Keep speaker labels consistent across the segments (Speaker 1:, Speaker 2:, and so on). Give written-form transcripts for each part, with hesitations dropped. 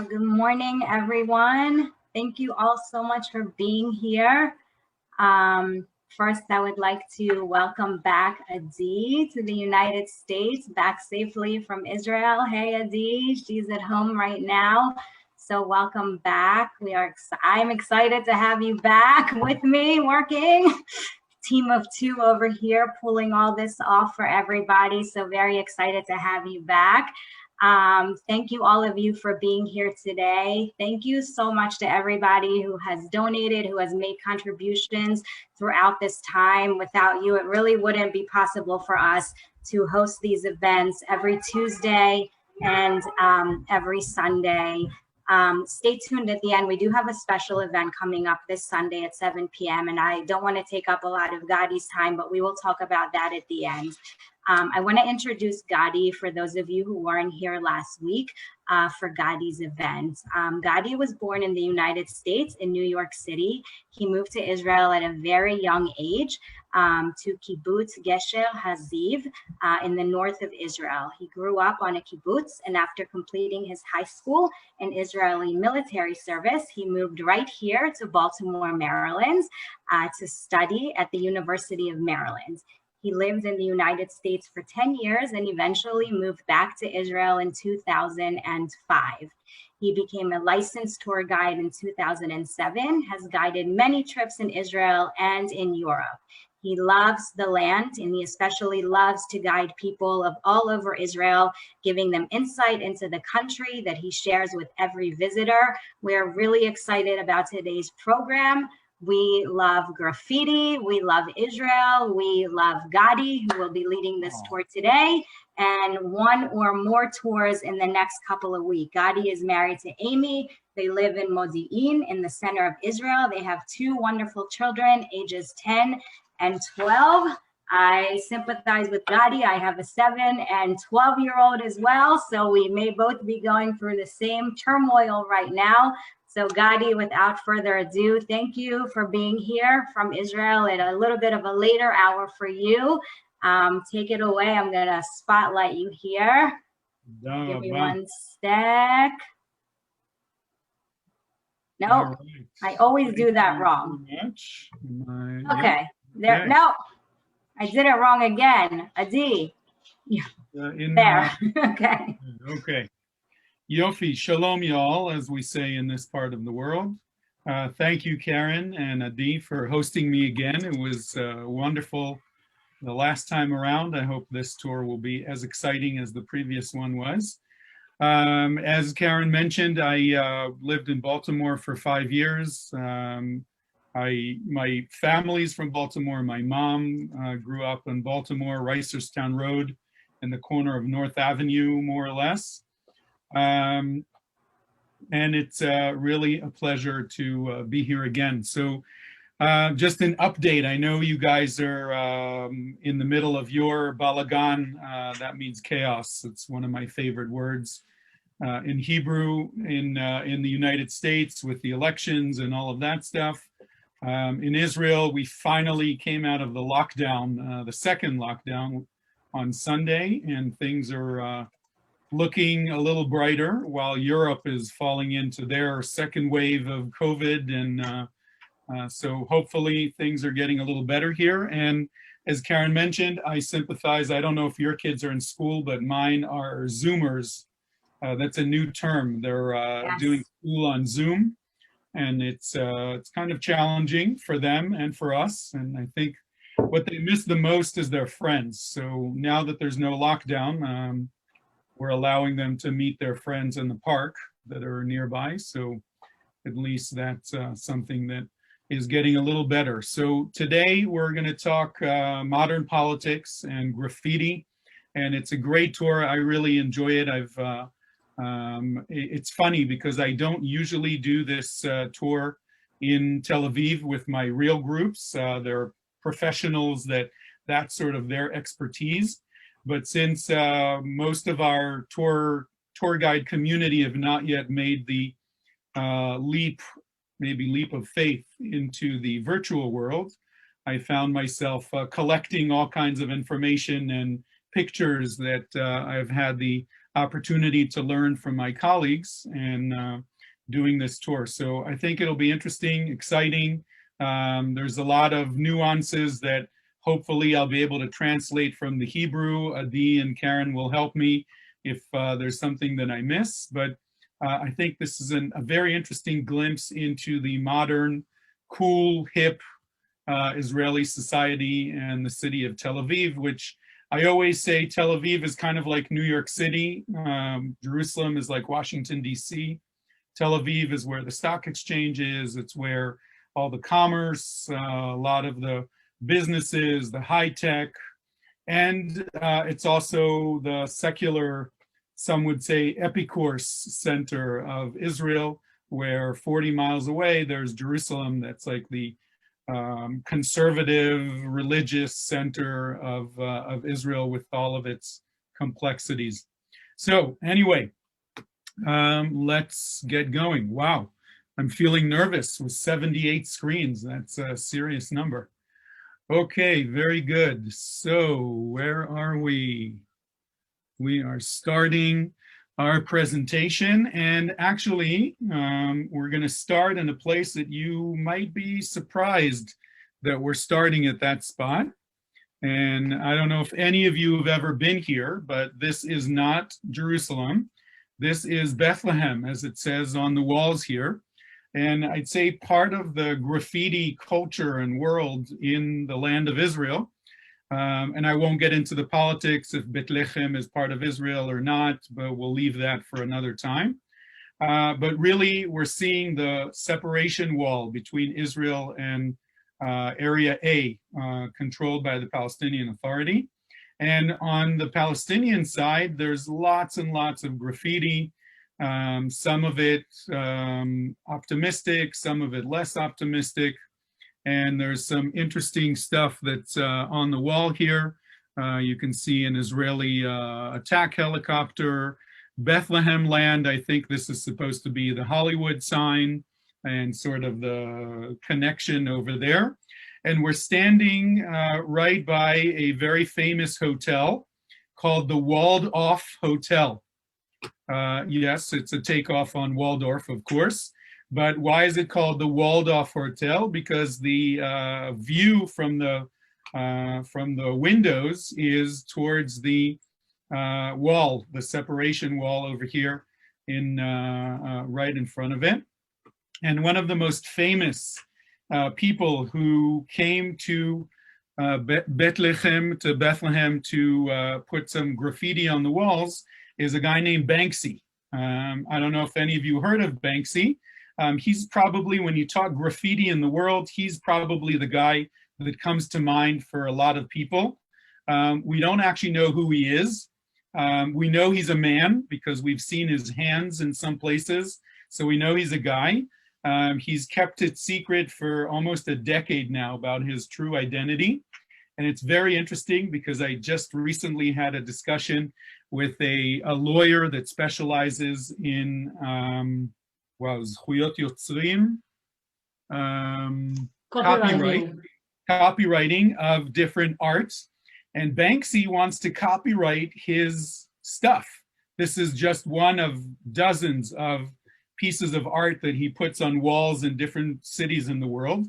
Speaker 1: Good morning, everyone. Thank you all so much for being here. First, I would like to welcome back Adi to the United States, back safely from Israel. Hey, Adi, she's at home right now. So welcome back. I'm excited to have you back with me working. Team of two over here pulling all this off for everybody. So very excited to have you back. Thank you all of you for being here today. Thank you so much to everybody who has donated, who has made contributions throughout this time. Without you, it really wouldn't be possible for us to host these events every Tuesday and every Sunday. Stay tuned at the end. We do have a special event coming up this Sunday at 7 p.m. And I don't want to take up a lot of Gadi's time, but we will talk about that at the end. I want to introduce Gadi for those of you who weren't here last week for Gadi's event. Gadi was born in the United States in New York City. He moved to Israel at a very young age to Kibbutz Gesher Haziv in the north of Israel. He grew up on a kibbutz, and after completing his high school and Israeli military service, he moved right here to Baltimore, Maryland to study at the University of Maryland. He lived in the United States for 10 years and eventually moved back to Israel in 2005. He became a licensed tour guide in 2007, has guided many trips in Israel and in Europe. He loves the land, and he especially loves to guide people of all over Israel, giving them insight into the country that he shares with every visitor. We're really excited about today's program. We love graffiti, we love Israel, we love Gadi, who will be leading this tour today, and one or more tours in the next couple of weeks. Gadi is married to Amy. They live in Modi'in in the center of Israel. They have two wonderful children, ages 10 and 12. I sympathize with Gadi. I have a 7 and 12-year-old as well, so we may both be going through the same turmoil right now. So Gadi, without further ado, thank you for being here from Israel at a little bit of a later hour for you. Take it away. I'm going to spotlight you here. Give me one sec. Nope, right. I always do that wrong. Okay, there. Okay. No, I did it wrong again. Adi. There. Okay.
Speaker 2: Okay. Yofi, shalom y'all, as we say in this part of the world. Thank you, Karen and Adi, for hosting me again. It was wonderful the last time around. I hope this tour will be as exciting as the previous one was. As Karen mentioned, I lived in Baltimore for 5 years. My family's from Baltimore. My mom grew up in Baltimore, Reisterstown Road, in the corner of North Avenue, more or less. And it's really a pleasure to be here again. So just an update. I know you guys are in the middle of your balagan. That means chaos. It's one of my favorite words in Hebrew in the United States with the elections and all of that stuff. In Israel, we finally came out of the lockdown, the second lockdown on Sunday, and things are looking a little brighter while Europe is falling into their second wave of COVID. And so hopefully things are getting a little better here. And as Karen mentioned, I sympathize. I don't know if your kids are in school, but mine are Zoomers. That's a new term. They're yes. Doing school on Zoom. And it's kind of challenging for them and for us. And I think what they miss the most is their friends. So now that there's no lockdown, we're allowing them to meet their friends in the park that are nearby. So at least that's something that is getting a little better. So today we're going to talk modern politics and graffiti. And it's a great tour. I really enjoy it. It's funny because I don't usually do this tour in Tel Aviv with my real groups. They're professionals that's sort of their expertise. But since most of our tour guide community have not yet made the leap of faith into the virtual world, I found myself collecting all kinds of information and pictures that I've had the opportunity to learn from my colleagues and doing this tour. So I think it'll be interesting, exciting. There's a lot of nuances that hopefully I'll be able to translate from the Hebrew. Adi and Karen will help me if there's something that I miss. But I think this is a very interesting glimpse into the modern, cool, hip Israeli society and the city of Tel Aviv, which I always say Tel Aviv is kind of like New York City. Jerusalem is like Washington, D.C. Tel Aviv is where the stock exchange is. It's where all the commerce, a lot of the businesses, the high tech, and it's also the secular, some would say, epicourse center of Israel, where 40 miles away, there's Jerusalem. That's like the conservative religious center of Israel with all of its complexities. So anyway, let's get going. Wow, I'm feeling nervous with 78 screens. That's a serious number. Okay, very good. So where are we? We are starting our presentation, and actually we're going to start in a place that you might be surprised that we're starting at that spot. And I don't know if any of you have ever been here, but this is not Jerusalem. This is Bethlehem, as it says on the walls here. And I'd say part of the graffiti culture and world in the land of Israel. And I won't get into the politics if Bethlehem is part of Israel or not, but we'll leave that for another time. But really, we're seeing the separation wall between Israel and Area A, controlled by the Palestinian Authority. And on the Palestinian side, there's lots and lots of graffiti, some of it optimistic, some of it less optimistic. And there's some interesting stuff that's on the wall here. You can see an Israeli attack helicopter, Bethlehem land. I think this is supposed to be the Hollywood sign and sort of the connection over there. And we're standing right by a very famous hotel called the Walled-Off Hotel. Yes, it's a takeoff on Waldorf, of course. But why is it called the Walled-Off Hotel? Because the view from the windows is towards the wall, the separation wall over here, in right in front of it. And one of the most famous people who came to Bethlehem to put some graffiti on the walls is a guy named Banksy. I don't know if any of you heard of Banksy. He's probably, when you talk graffiti in the world, he's probably the guy that comes to mind for a lot of people. We don't actually know who he is. We know he's a man because we've seen his hands in some places. So we know he's a guy. He's kept it secret for almost a decade now about his true identity. And it's very interesting because I just recently had a discussion with a lawyer that specializes in zchuyot yotzrim, copywriting of different arts. And Banksy wants to copyright his stuff. This is just one of dozens of pieces of art that he puts on walls in different cities in the world.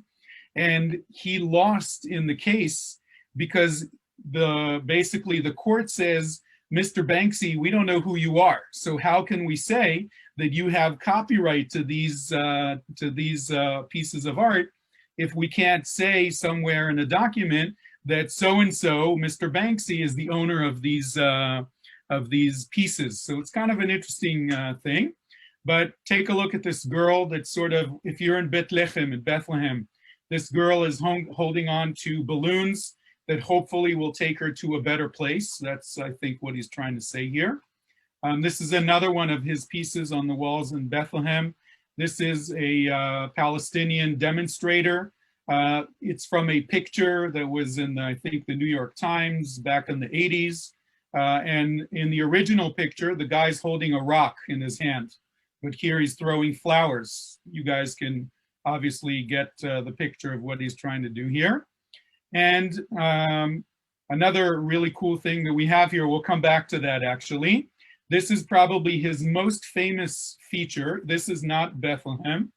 Speaker 2: And he lost in the case because basically the court says, Mr. Banksy, we don't know who you are. So how can we say that you have copyright to these pieces of art if we can't say somewhere in a document that so-and-so, Mr. Banksy, is the owner of these pieces? So it's kind of an interesting thing. But take a look at this girl that's sort of, if you're in Bethlehem, this girl is holding on to balloons that hopefully will take her to a better place. That's, I think, what he's trying to say here. This is another one of his pieces on the walls in Bethlehem. This is a Palestinian demonstrator. It's from a picture that was in, I think, the New York Times back in the 80s. And in the original picture, the guy's holding a rock in his hand. But here he's throwing flowers. You guys can obviously get the picture of what he's trying to do here. And another really cool thing that we have here, we'll come back to that actually. This is probably his most famous feature. This is not Bethlehem,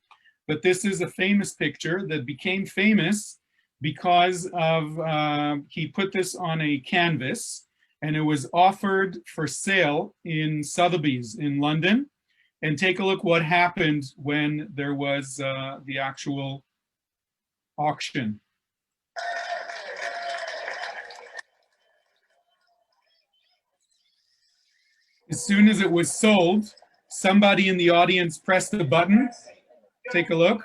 Speaker 2: but this is a famous picture that became famous because of, he put this on a canvas and it was offered for sale in Sotheby's in London. And take a look what happened when there was the actual auction. As soon as it was sold, somebody in the audience pressed the button. Take a look.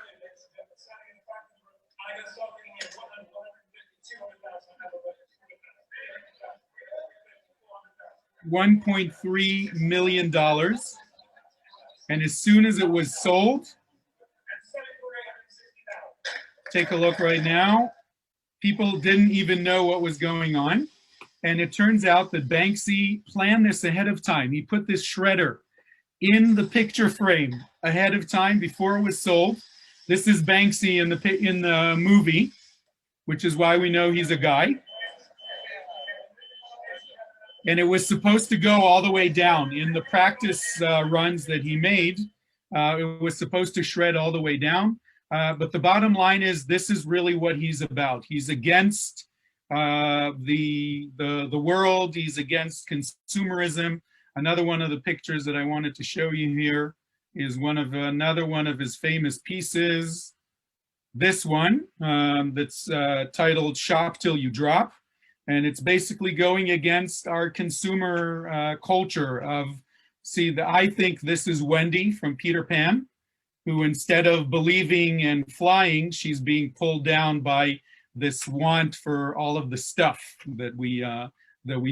Speaker 2: $1.3 million. And as soon as it was sold, take a look right now, people didn't even know what was going on. And it turns out that Banksy planned this ahead of time. He put this shredder in the picture frame ahead of time before it was sold. This is Banksy in the movie, which is why we know he's a guy. And it was supposed to go all the way down. In the practice runs that he made, it was supposed to shred all the way down. But the bottom line is, this is really what he's about. He's against the world. He's against consumerism. Another one of the pictures that I wanted to show you here is another one of his famous pieces. This one that's titled "Shop Till You Drop." And it's basically going against our consumer culture of, I think this is Wendy from Peter Pan, who instead of believing and flying, she's being pulled down by this want for all of the stuff that we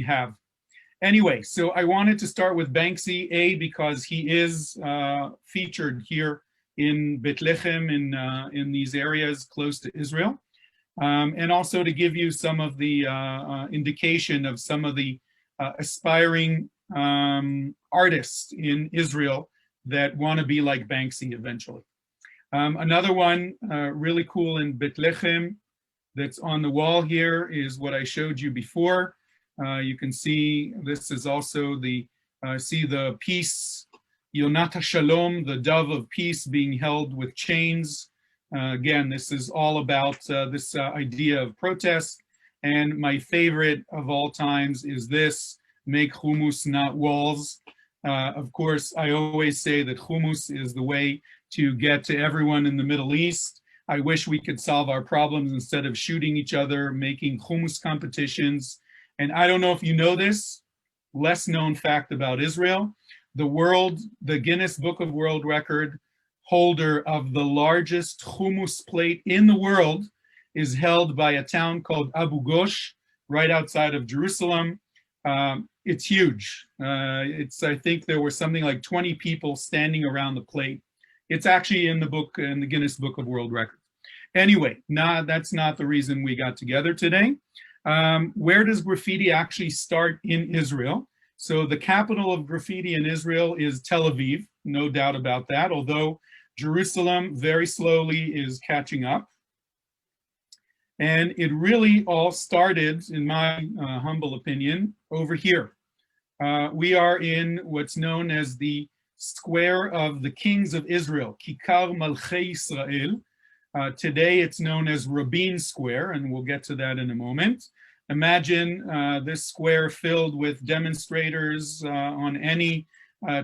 Speaker 2: have. Anyway, so I wanted to start with Banksy, because he is featured here in Bethlehem, in these areas close to Israel. And also to give you some of the indication of some of the aspiring artists in Israel that want to be like Banksy eventually. Another one really cool in Bethlehem that's on the wall here is what I showed you before. You can see this is also the peace, Yonata Shalom, the dove of peace being held with chains. Again, this is all about this idea of protest. And my favorite of all times is this: make hummus, not walls. Of course, I always say that hummus is the way to get to everyone in the Middle East. I wish we could solve our problems instead of shooting each other, making hummus competitions. And I don't know if you know this, less known fact about Israel: the Guinness Book of World Record holder of the largest hummus plate in the world is held by a town called Abu Ghosh, right outside of Jerusalem. It's huge. I think there were something like 20 people standing around the plate. It's actually in the Guinness Book of World Records. Anyway, that's not the reason we got together today. Where does graffiti actually start in Israel? So the capital of graffiti in Israel is Tel Aviv, no doubt about that, although Jerusalem very slowly is catching up. And it really all started, in my humble opinion, over here. We are in what's known as the Square of the Kings of Israel, Kikar Malchei Israel. Today it's known as Rabin Square, and we'll get to that in a moment. Imagine this square filled with demonstrators on any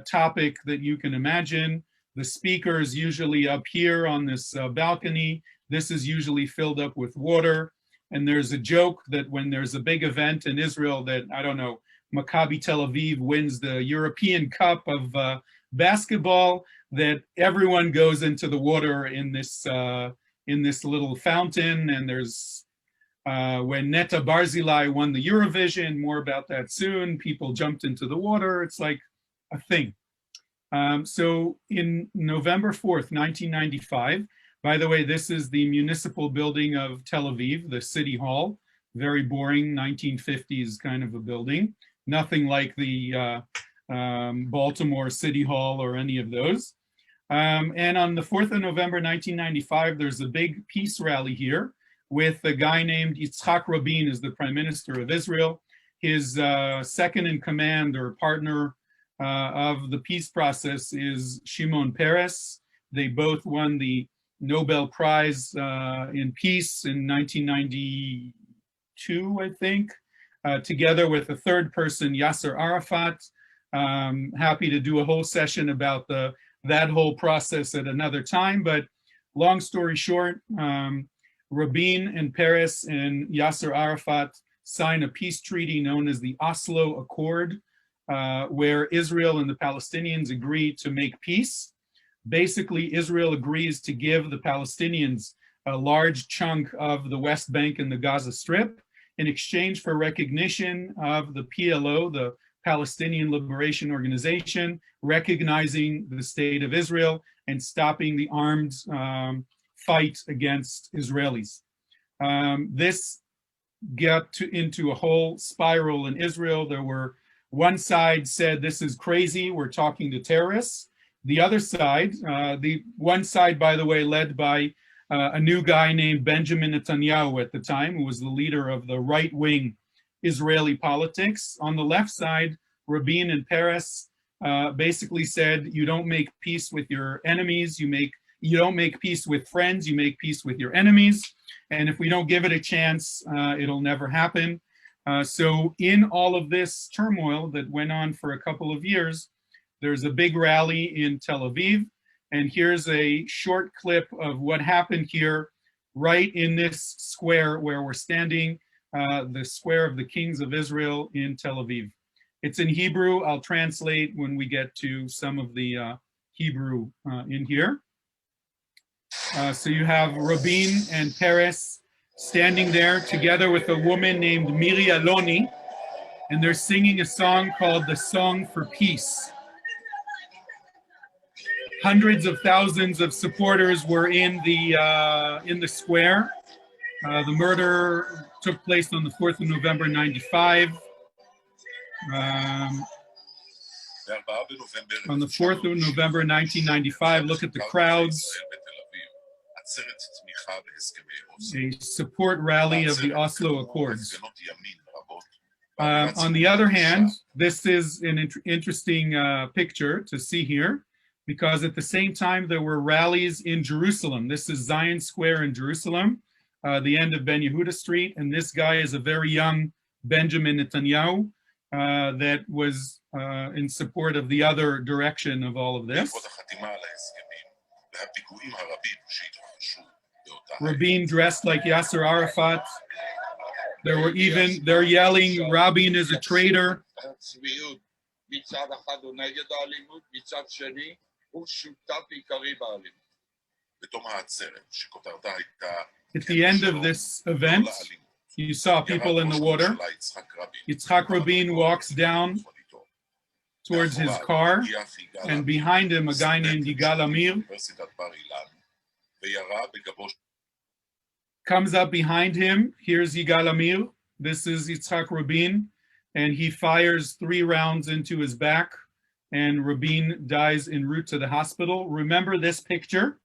Speaker 2: topic that you can imagine. The speaker is usually up here on this balcony. This is usually filled up with water. And there's a joke that when there's a big event in Israel that, I don't know, Maccabi Tel Aviv wins the European Cup of basketball, that everyone goes into the water in this little fountain. And there's, when Netta Barzilai won the Eurovision, more about that soon, people jumped into the water. It's like a thing. So in November 4th, 1995, by the way, this is the municipal building of Tel Aviv, the city hall, very boring 1950s kind of a building, nothing like the Baltimore City Hall or any of those. And on the 4th of November, 1995, there's a big peace rally here with a guy named Yitzhak Rabin as the Prime Minister of Israel. His second in command or partner, of the peace process is Shimon Peres. They both won the Nobel Prize in Peace in 1992, I think, together with a third person, Yasser Arafat. Happy to do a whole session about that whole process at another time, but long story short, Rabin and Peres and Yasser Arafat sign a peace treaty known as the Oslo Accord, where Israel and the Palestinians agree to make peace. Basically, Israel agrees to give the Palestinians a large chunk of the West Bank and the Gaza Strip in exchange for recognition of the PLO, the Palestinian Liberation Organization, recognizing the state of Israel and stopping the armed fight against Israelis. This got into a whole spiral in Israel. There were, one side said, this is crazy, we're talking to terrorists. The other side, the one side, by the way, led by a new guy named Benjamin Netanyahu at the time, who was the leader of the right-wing Israeli politics. On the left side, Rabin and Peres basically said, you don't make peace with your enemies, you don't make peace with friends, you make peace with your enemies. And if we don't give it a chance, it'll never happen. So in all of this turmoil that went on for a couple of years, there's a big rally in Tel Aviv. And here's a short clip of what happened here, right in this square where we're standing, the square of the Kings of Israel in Tel Aviv. It's in Hebrew. I'll translate when we get to some of the Hebrew in here. So you have Rabin and Peres standing there together with a woman named Miri Aloni, and they're singing a song called The Song for Peace. Hundreds of thousands of supporters were in the square. The murder took place on the 4th of November, 95. On the 4th of November, 1995, look at the crowds. A support rally of the Oslo Accords. On the other hand, this is an interesting picture to see here, because at the same time there were rallies in Jerusalem. This is Zion Square in Jerusalem, the end of Ben Yehuda Street, and this guy is a very young Benjamin Netanyahu that was in support of the other direction of all of this. Rabin dressed like Yasser Arafat. They're yelling, Rabin is a traitor. At the end of this event, you saw people in the water. Yitzhak Rabin walks down towards his car, and behind him, a guy named Yigal Amir comes up behind him. Here's Yigal Amir. This is Yitzhak Rabin, and he fires 3 rounds into his back, and Rabin dies en route to the hospital. Remember this picture,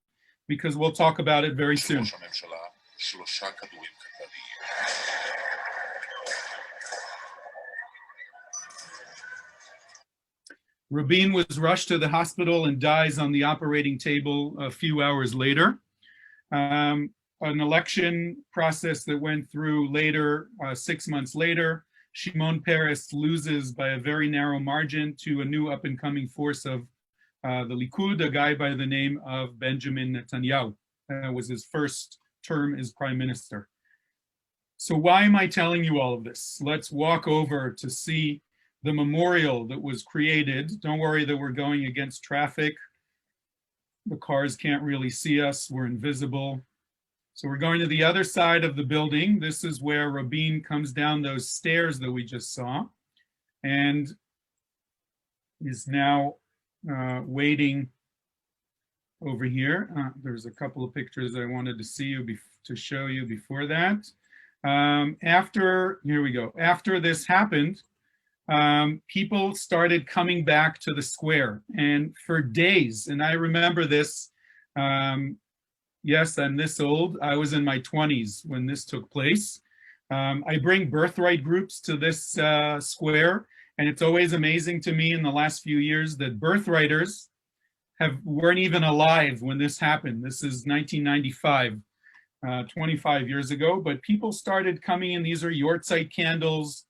Speaker 2: because we'll talk about it very soon. Rabin was rushed to the hospital and dies on the operating table a few hours later. An election process that went through later, 6 months later, Shimon Peres loses by a very narrow margin to a new up-and-coming force of the Likud, a guy by the name of Benjamin Netanyahu. Was his first term as prime minister. So why am I telling you all of this? Let's walk over to see the memorial that was created. Don't worry that we're going against traffic. The cars can't really see us, we're invisible. So we're going to the other side of the building. This is where Rabin comes down those stairs that we just saw and is now waiting over here. There's a couple of pictures I wanted to show you before that. Here we go. After this happened, people started coming back to the square, and for days, and I remember this, yes, I'm this old. I was in my 20s when this took place. I bring birthright groups to this square, And it's always amazing to me in the last few years that birthwriters weren't even alive when this happened. This is 1995, 25 years ago, but people started coming in. These are Yortzeit candles,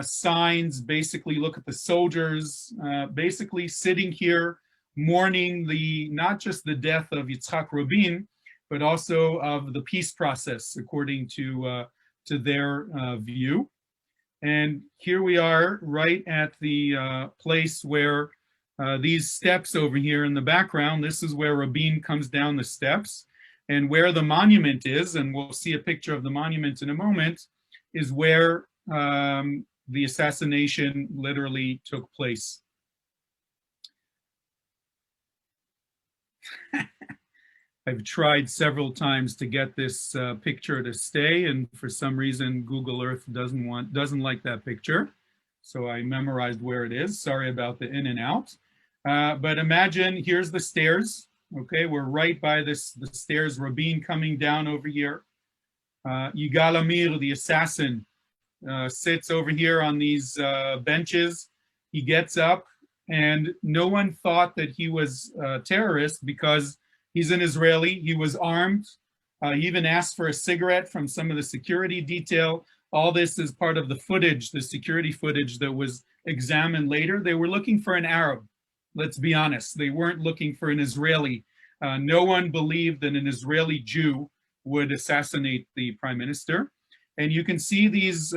Speaker 2: signs, basically look at the soldiers, basically sitting here mourning not just the death of Yitzhak Rabin, but also of the peace process, according to their view. And here we are right at the place where these steps over here in the background, this is where Rabin comes down the steps. And where the monument is, and we'll see a picture of the monument in a moment, is where the assassination literally took place. I've tried several times to get this picture to stay, and for some reason Google Earth doesn't like that picture. So I memorized where it is. Sorry about the in and out. But imagine, here's the stairs. Okay, we're right by the stairs. Rabin coming down over here. Yigal Amir, the assassin, sits over here on these benches. He gets up, and no one thought that he was a terrorist because he's an Israeli. He was armed. He even asked for a cigarette from some of the security detail. All this is part of the footage, the security footage that was examined later. They were looking for an Arab. Let's be honest, they weren't looking for an Israeli. No one believed that an Israeli Jew would assassinate the prime minister. And you can see these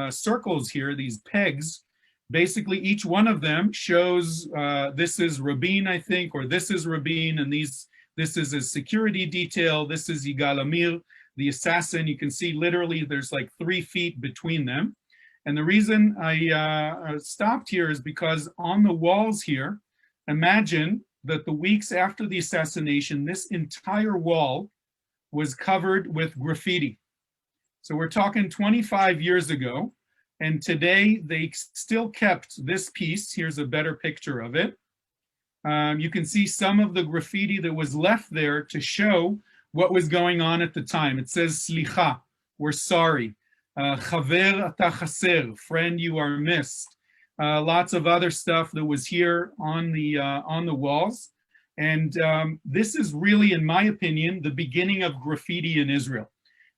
Speaker 2: circles here, these pegs. Basically, each one of them shows this is Rabin, I think, or this is Rabin, and this is a security detail. This is Yigal Amir, the assassin. You can see literally there's like 3 feet between them. And the reason I stopped here is because on the walls here, imagine that the weeks after the assassination, this entire wall was covered with graffiti. So we're talking 25 years ago, and today they still kept this piece. Here's a better picture of it. You can see some of the graffiti that was left there to show what was going on at the time. It says, Slicha, we're sorry. Chaver ata chaser, friend, you are missed. Lots of other stuff that was here on the walls. And this is really, in my opinion, the beginning of graffiti in Israel.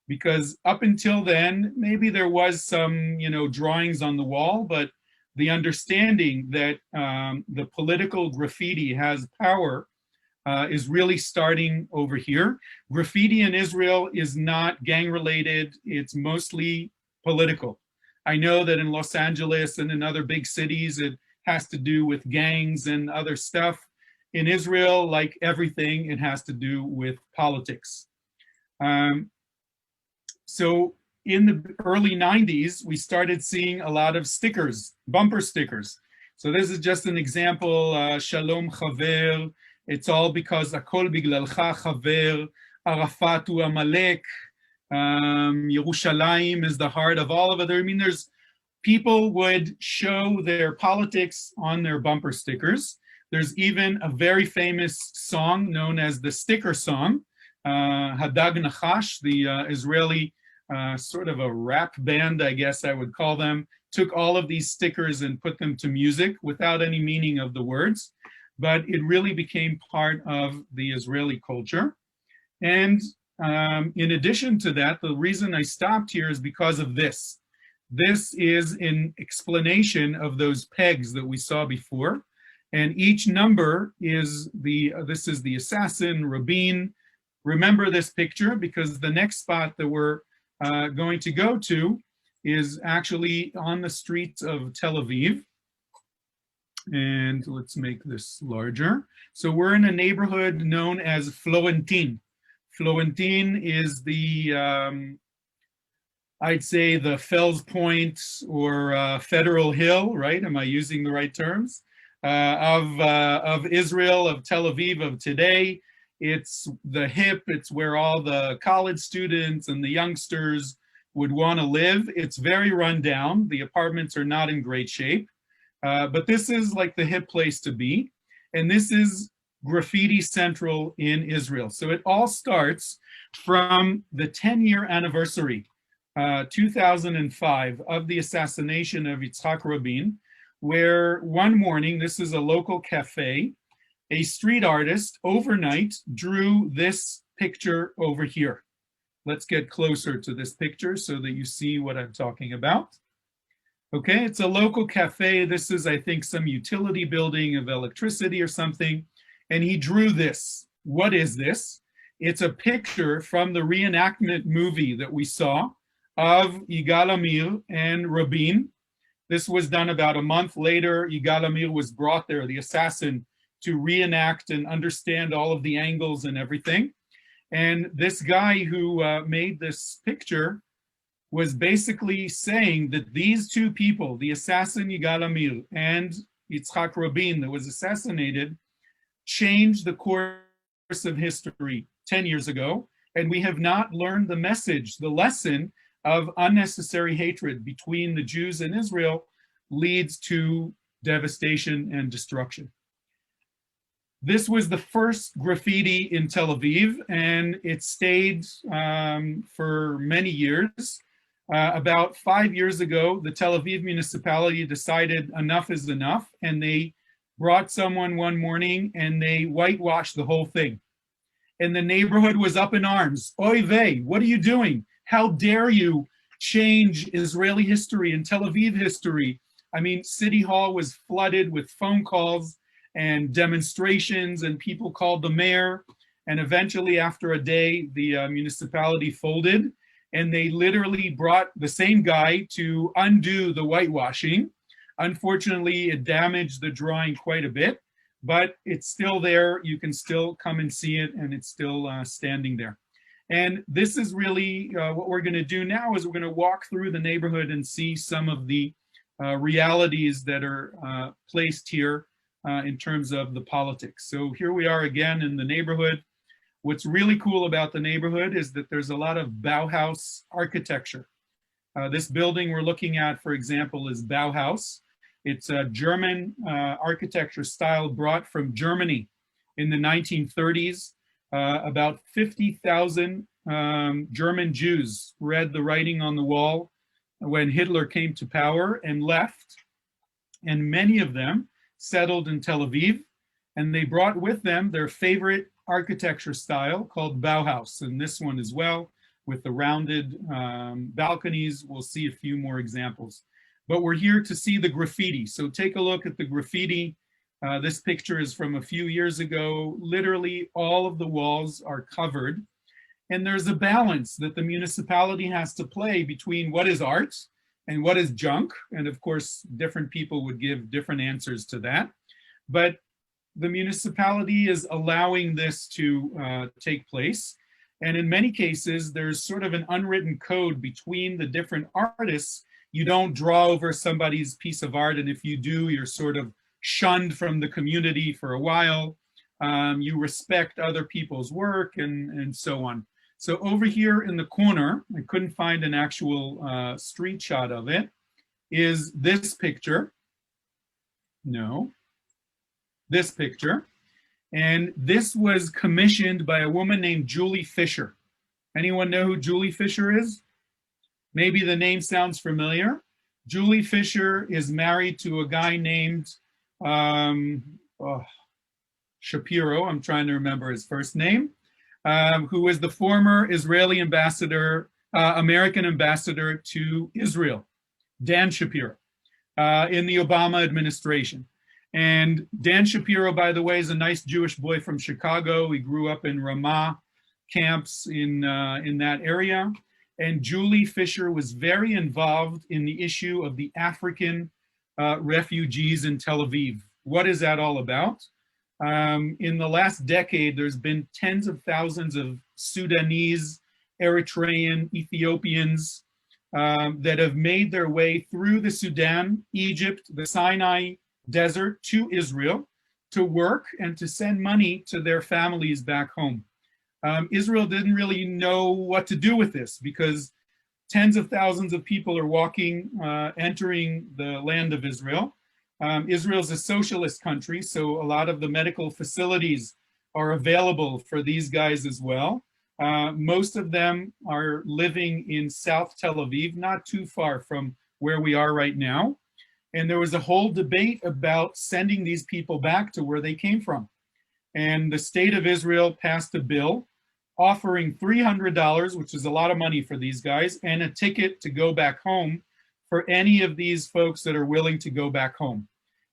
Speaker 2: Because up until then, maybe there was some, drawings on the wall, but the understanding that the political graffiti has power is really starting over here. Graffiti in Israel is not gang related, it's mostly political. I know that in Los Angeles and in other big cities, it has to do with gangs and other stuff. In Israel, like everything, it has to do with politics. So in the early 90s, we started seeing a lot of stickers, bumper stickers. So this is just an example, Shalom Chaver, it's all because Akol Biglalcha Chaver, Arafat hu Amalek, Yerushalayim is the heart of all of it. I mean, people would show their politics on their bumper stickers. There's even a very famous song known as the sticker song, Hadag Nachash, the Israeli sort of a rap band, I guess I would call them, took all of these stickers and put them to music without any meaning of the words. But it really became part of the Israeli culture. And in addition to that, the reason I stopped here is because of this. This is an explanation of those pegs that we saw before. And each number is this is the assassin, Rabin. Remember this picture because the next spot that we're going to go to is actually on the streets of Tel Aviv. And let's make this larger. So we're in a neighborhood known as Florentin. Florentin is the, I'd say the Fells Point or Federal Hill, right? Am I using the right terms? Of Israel, of Tel Aviv of today. It's the hip, it's where all the college students and the youngsters would want to live. It's very run down. The apartments are not in great shape. But this is like the hip place to be. And this is Graffiti Central in Israel. So it all starts from the 10-year anniversary 2005, of the assassination of Yitzhak Rabin, where one morning, this is a local cafe, a street artist overnight drew this picture over here. Let's get closer to this picture so that you see what I'm talking about. Okay, it's a local cafe. This is, I think, some utility building of electricity or something. And he drew this. What is this? It's a picture from the reenactment movie that we saw of Yigal Amir and Rabin. This was done about a month later. Yigal Amir was brought there, the assassin, to reenact and understand all of the angles and everything. And this guy who made this picture was basically saying that these two people, the assassin Yigal Amir and Yitzhak Rabin that was assassinated, changed the course of history 10 years ago. And we have not learned the message, the lesson of unnecessary hatred between the Jews and Israel leads to devastation and destruction. This was the first graffiti in Tel Aviv, and it stayed for many years. About 5 years ago, the Tel Aviv municipality decided enough is enough, and they brought someone one morning and they whitewashed the whole thing. And the neighborhood was up in arms. Oy vey, what are you doing? How dare you change Israeli history and Tel Aviv history? I mean, City Hall was flooded with phone calls and demonstrations, and people called the mayor. And eventually, after a day, the municipality folded, and they literally brought the same guy to undo the whitewashing. Unfortunately, it damaged the drawing quite a bit, but it's still there. You can still come and see it, and it's still standing there. And this is really what we're going to do now is we're going to walk through the neighborhood and see some of the realities that are placed here in terms of the politics. So here we are again in the neighborhood. What's really cool about the neighborhood is that there's a lot of Bauhaus architecture. This building we're looking at, for example, is Bauhaus. It's a German architecture style brought from Germany in the 1930s. About 50,000 German Jews read the writing on the wall when Hitler came to power and left. And many of them settled in Tel Aviv, and they brought with them their favorite architecture style called Bauhaus, and this one as well, with the rounded balconies. We'll see a few more examples. But we're here to see the graffiti. So take a look at the graffiti. This picture is from a few years ago. Literally all of the walls are covered. And there's a balance that the municipality has to play between what is art and what is junk. And of course, different people would give different answers to that. But the municipality is allowing this to take place. And in many cases, there's sort of an unwritten code between the different artists. You don't draw over somebody's piece of art. And if you do, you're sort of shunned from the community for a while. You respect other people's work and so on. So over here in the corner, I couldn't find an actual street shot of it, is this picture. No, this picture. And this was commissioned by a woman named Julie Fisher. Anyone know who Julie Fisher is? Maybe the name sounds familiar. Julie Fisher is married to a guy named Shapiro. I'm trying to remember his first name. Who was the former Israeli ambassador, American ambassador to Israel, Dan Shapiro, in the Obama administration. And Dan Shapiro, by the way, is a nice Jewish boy from Chicago. He grew up in Ramah camps in that area. And Julie Fisher was very involved in the issue of the African refugees in Tel Aviv. What is that all about? In the last decade, there's been tens of thousands of Sudanese, Eritrean, Ethiopians that have made their way through the Sudan, Egypt, the Sinai desert to Israel to work and to send money to their families back home. Israel didn't really know what to do with this because tens of thousands of people are entering the land of Israel. Israel's a socialist country, so a lot of the medical facilities are available for these guys as well. Most of them are living in South Tel Aviv, not too far from where we are right now. And there was a whole debate about sending these people back to where they came from. And the state of Israel passed a bill offering $300, which is a lot of money for these guys, and a ticket to go back home for any of these folks that are willing to go back home.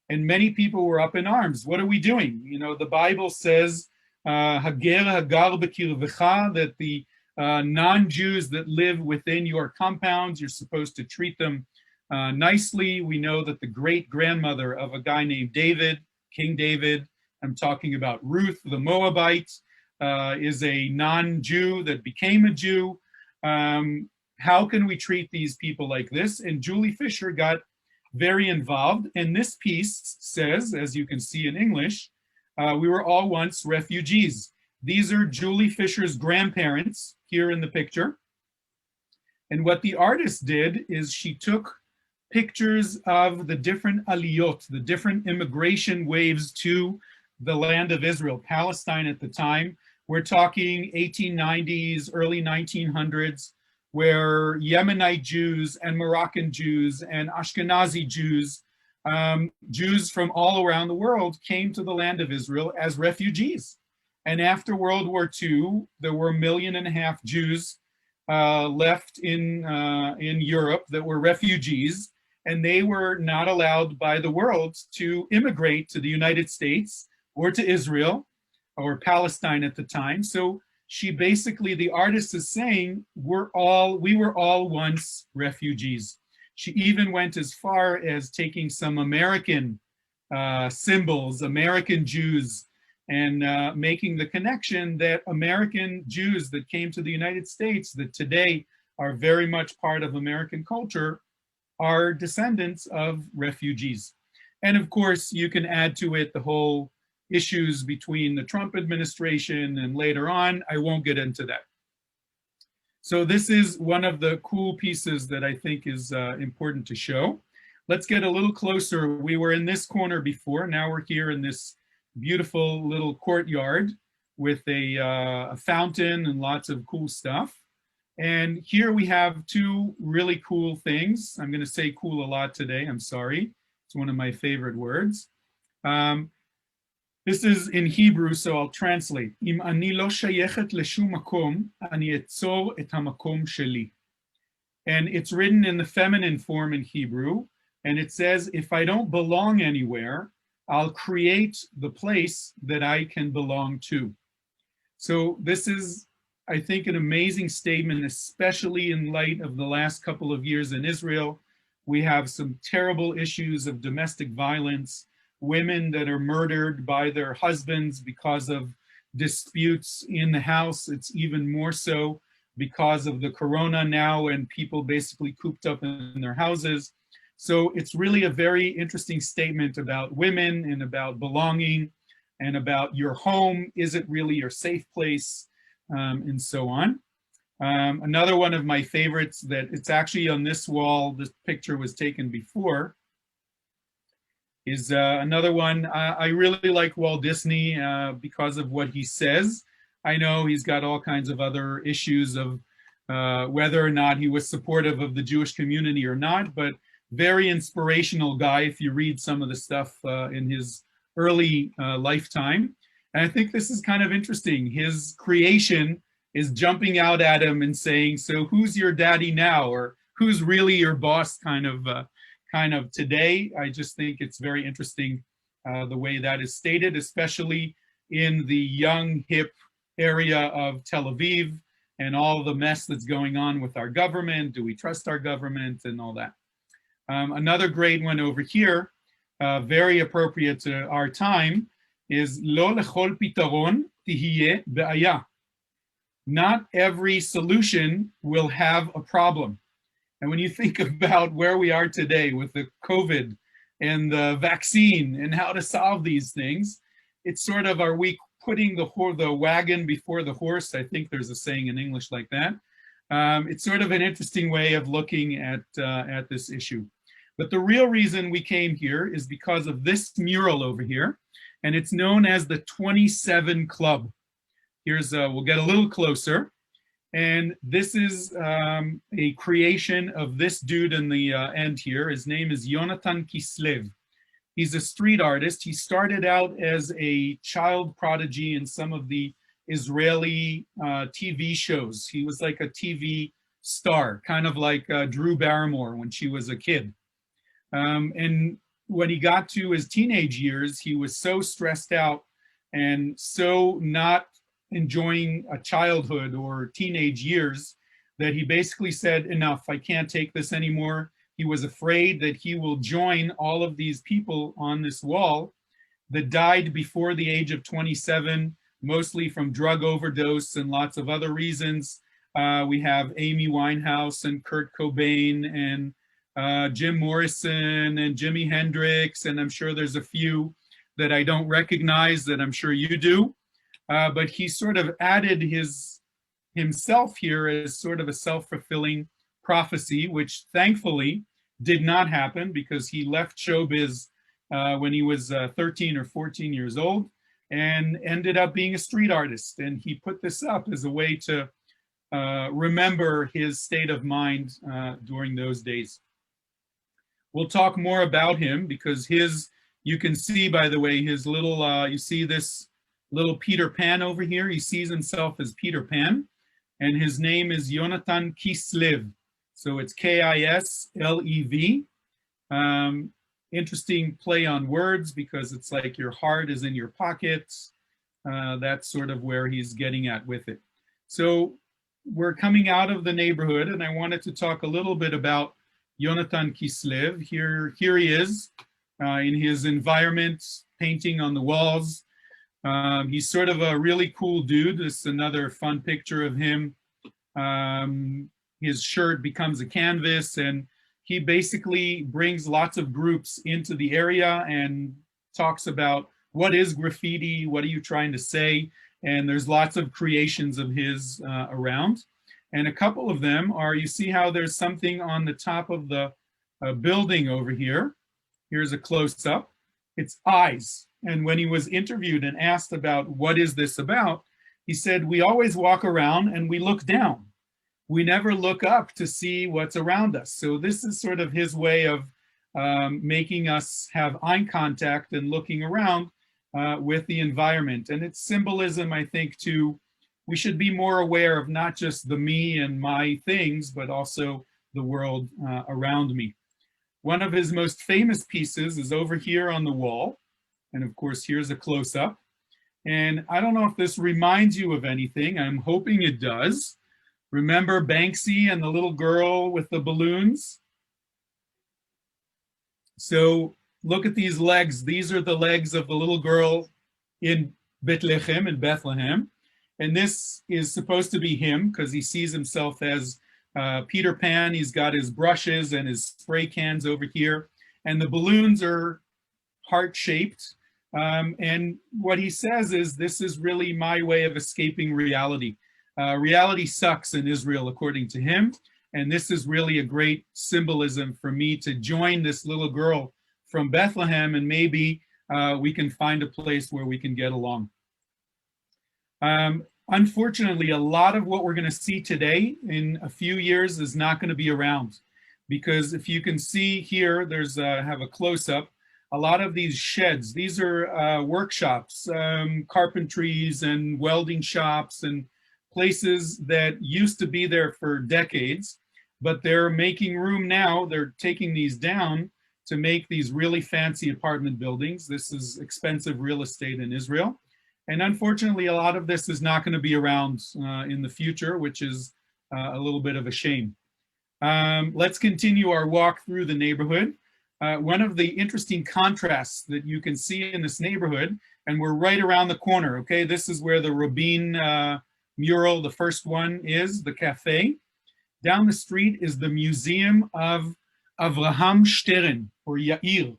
Speaker 2: And many people were up in arms. What are we doing? You know, the Bible says, Hager Hagar Bekirvecha, that the non-Jews that live within your compounds, you're supposed to treat them nicely. We know that the great-grandmother of a guy named David, King David, I'm talking about Ruth the Moabite, is a non-Jew that became a Jew. How can we treat these people like this? And Julie Fisher got very involved. And this piece says, as you can see in English, we were all once refugees. These are Julie Fisher's grandparents here in the picture. And what the artist did is she took pictures of the different aliyot, the different immigration waves to the land of Israel, Palestine at the time. We're talking 1890s, early 1900s, where Yemenite Jews and Moroccan Jews and Ashkenazi Jews, Jews from all around the world came to the land of Israel as refugees. And after World War II, there were 1.5 million Jews left in Europe that were refugees, and they were not allowed by the world to immigrate to the United States or to Israel or Palestine at the time. So she basically, the artist is saying, we were all once refugees. She even went as far as taking some American symbols, American Jews, and making the connection that American Jews that came to the United States, that today are very much part of American culture, are descendants of refugees. And of course, you can add to it the whole issues between the Trump administration and later on. I won't get into that. So this is one of the cool pieces that I think is important to show. Let's get a little closer. We were in this corner before. Now we're here in this beautiful little courtyard with a fountain and lots of cool stuff. And here we have two really cool things. I'm going to say cool a lot today. I'm sorry. It's one of my favorite words. This is in Hebrew, so I'll translate. Im ani lo shayechet leshum makom, ani etzor et hamakom sheli. And it's written in the feminine form in Hebrew. And it says, if I don't belong anywhere, I'll create the place that I can belong to. So this is, I think, an amazing statement, especially in light of the last couple of years in Israel. We have some terrible issues of domestic violence, women that are murdered by their husbands because of disputes in the house. It's even more so because of the corona now and people basically cooped up in their houses. So it's really a very interesting statement about women and about belonging and about your home. Is it really your safe place? And so on. Another one of my favorites that it's actually on this wall, this picture was taken before, is another one. I really like Walt Disney because of what he says. I know he's got all kinds of other issues of whether or not he was supportive of the Jewish community or not, but very inspirational guy if you read some of the stuff in his early lifetime. And I think this is kind of interesting. His creation is jumping out at him and saying, so who's your daddy now? Or who's really your boss kind of today? I just think it's very interesting the way that is stated, especially in the young, hip area of Tel Aviv and all the mess that's going on with our government. Do we trust our government and all that? Another great one over here, very appropriate to our time, is lo lechol pitaron tihye be'aya. Not every solution will have a problem. And when you think about where we are today with the COVID and the vaccine and how to solve these things, it's sort of, are we putting the wagon before the horse? I think there's a saying in English like that. It's sort of an interesting way of looking at this issue. But the real reason we came here is because of this mural over here, and it's known as the 27 Club. Here's, we'll get a little closer. And this is a creation of this dude in the end here. His name is Yonatan Kislev. He's a street artist. He started out as a child prodigy in some of the Israeli TV shows. He was like a TV star, kind of like Drew Barrymore when she was a kid. And when he got to his teenage years, he was so stressed out and so not enjoying a childhood or teenage years that he basically said, enough, I can't take this anymore. He was afraid that he will join all of these people on this wall that died before the age of 27, mostly from drug overdose and lots of other reasons. We have Amy Winehouse and Kurt Cobain and Jim Morrison and Jimi Hendrix, and I'm sure there's a few that I don't recognize that I'm sure you do. But he sort of added himself here as sort of a self-fulfilling prophecy, which thankfully did not happen because he left showbiz when he was 13 or 14 years old and ended up being a street artist. And he put this up as a way to remember his state of mind during those days. We'll talk more about him because you can see, by the way, his little, you see this little Peter Pan over here. He sees himself as Peter Pan, and his name is Yonatan Kislev. So it's Kislev. Interesting play on words because it's like your heart is in your pockets. That's sort of where he's getting at with it. So we're coming out of the neighborhood, and I wanted to talk a little bit about Yonatan Kislev. Here he is in his environment, painting on the walls. He's sort of a really cool dude. This is another fun picture of him. His shirt becomes a canvas, and he basically brings lots of groups into the area and talks about what is graffiti, what are you trying to say, and there's lots of creations of his around. And a couple of them are, you see how there's something on the top of the building over here. Here's a close-up. It's eyes. And when he was interviewed and asked about what is this about, he said, we always walk around and we look down. We never look up to see what's around us. So this is sort of his way of making us have eye contact and looking around with the environment. And it's symbolism, I think, to we should be more aware of not just the me and my things, but also the world around me. One of his most famous pieces is over here on the wall. And of course, here's a close-up. And I don't know if this reminds you of anything. I'm hoping it does. Remember Banksy and the little girl with the balloons? So look at these legs. These are the legs of the little girl in Bethlehem. And this is supposed to be him because he sees himself as Peter Pan. He's got his brushes and his spray cans over here. And the balloons are heart-shaped. And what he says is, this is really my way of escaping reality. Reality sucks in Israel, according to him. And this is really a great symbolism for me to join this little girl from Bethlehem, and maybe we can find a place where we can get along. Unfortunately, a lot of what we're going to see today in a few years is not going to be around, because if you can see here, there's have a close-up. A lot of these sheds, these are workshops, carpentries and welding shops and places that used to be there for decades, but they're making room now. They're taking these down to make these really fancy apartment buildings. This is expensive real estate in Israel. And unfortunately, a lot of this is not going to be around in the future, which is a little bit of a shame. Let's continue our walk through the neighborhood. One of the interesting contrasts that you can see in this neighborhood, and we're right around the corner, okay? This is where the Rabin mural, the first one, is, the cafe. Down the street is the Museum of Avraham Stern, or Yair,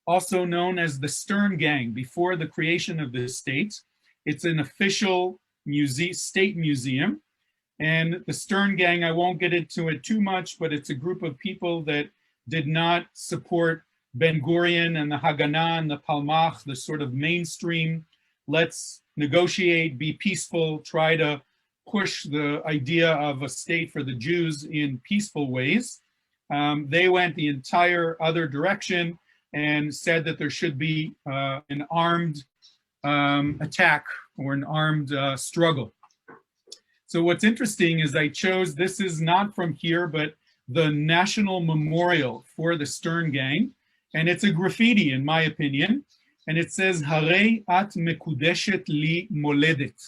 Speaker 2: also known as the Stern Gang, before the creation of the state. It's an official state museum. And the Stern Gang, I won't get into it too much, but it's a group of people that did not support Ben Gurion and the Haganah and the Palmach, the sort of mainstream, let's negotiate, be peaceful, try to push the idea of a state for the Jews in peaceful ways. They went the entire other direction and said that there should be an armed attack or an armed struggle. So what's interesting is I chose, this is not from here, but the National Memorial for the Stern Gang. And it's a graffiti, in my opinion. And it says, Harei at mekudeshet li moledet.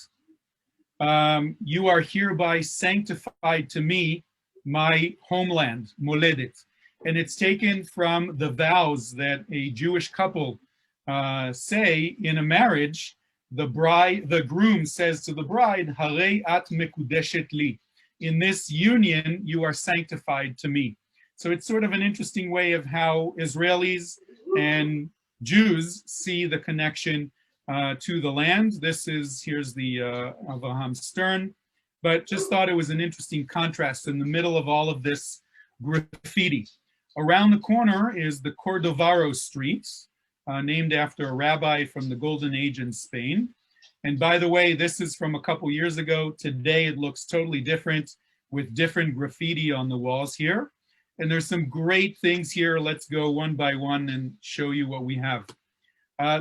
Speaker 2: You are hereby sanctified to me, my homeland, moledet. And it's taken from the vows that a Jewish couple say in a marriage. The groom says to the bride, Harei at mekudeshet li. In this union, you are sanctified to me. So it's sort of an interesting way of how Israelis and Jews see the connection to the land. Here's the Avraham Stern, but just thought it was an interesting contrast in the middle of all of this graffiti. Around the corner is the Cordovaro Street, named after a rabbi from the Golden Age in Spain. And by the way, this is from a couple years ago. Today it looks totally different with different graffiti on the walls here. And there's some great things here. Let's go one by one and show you what we have.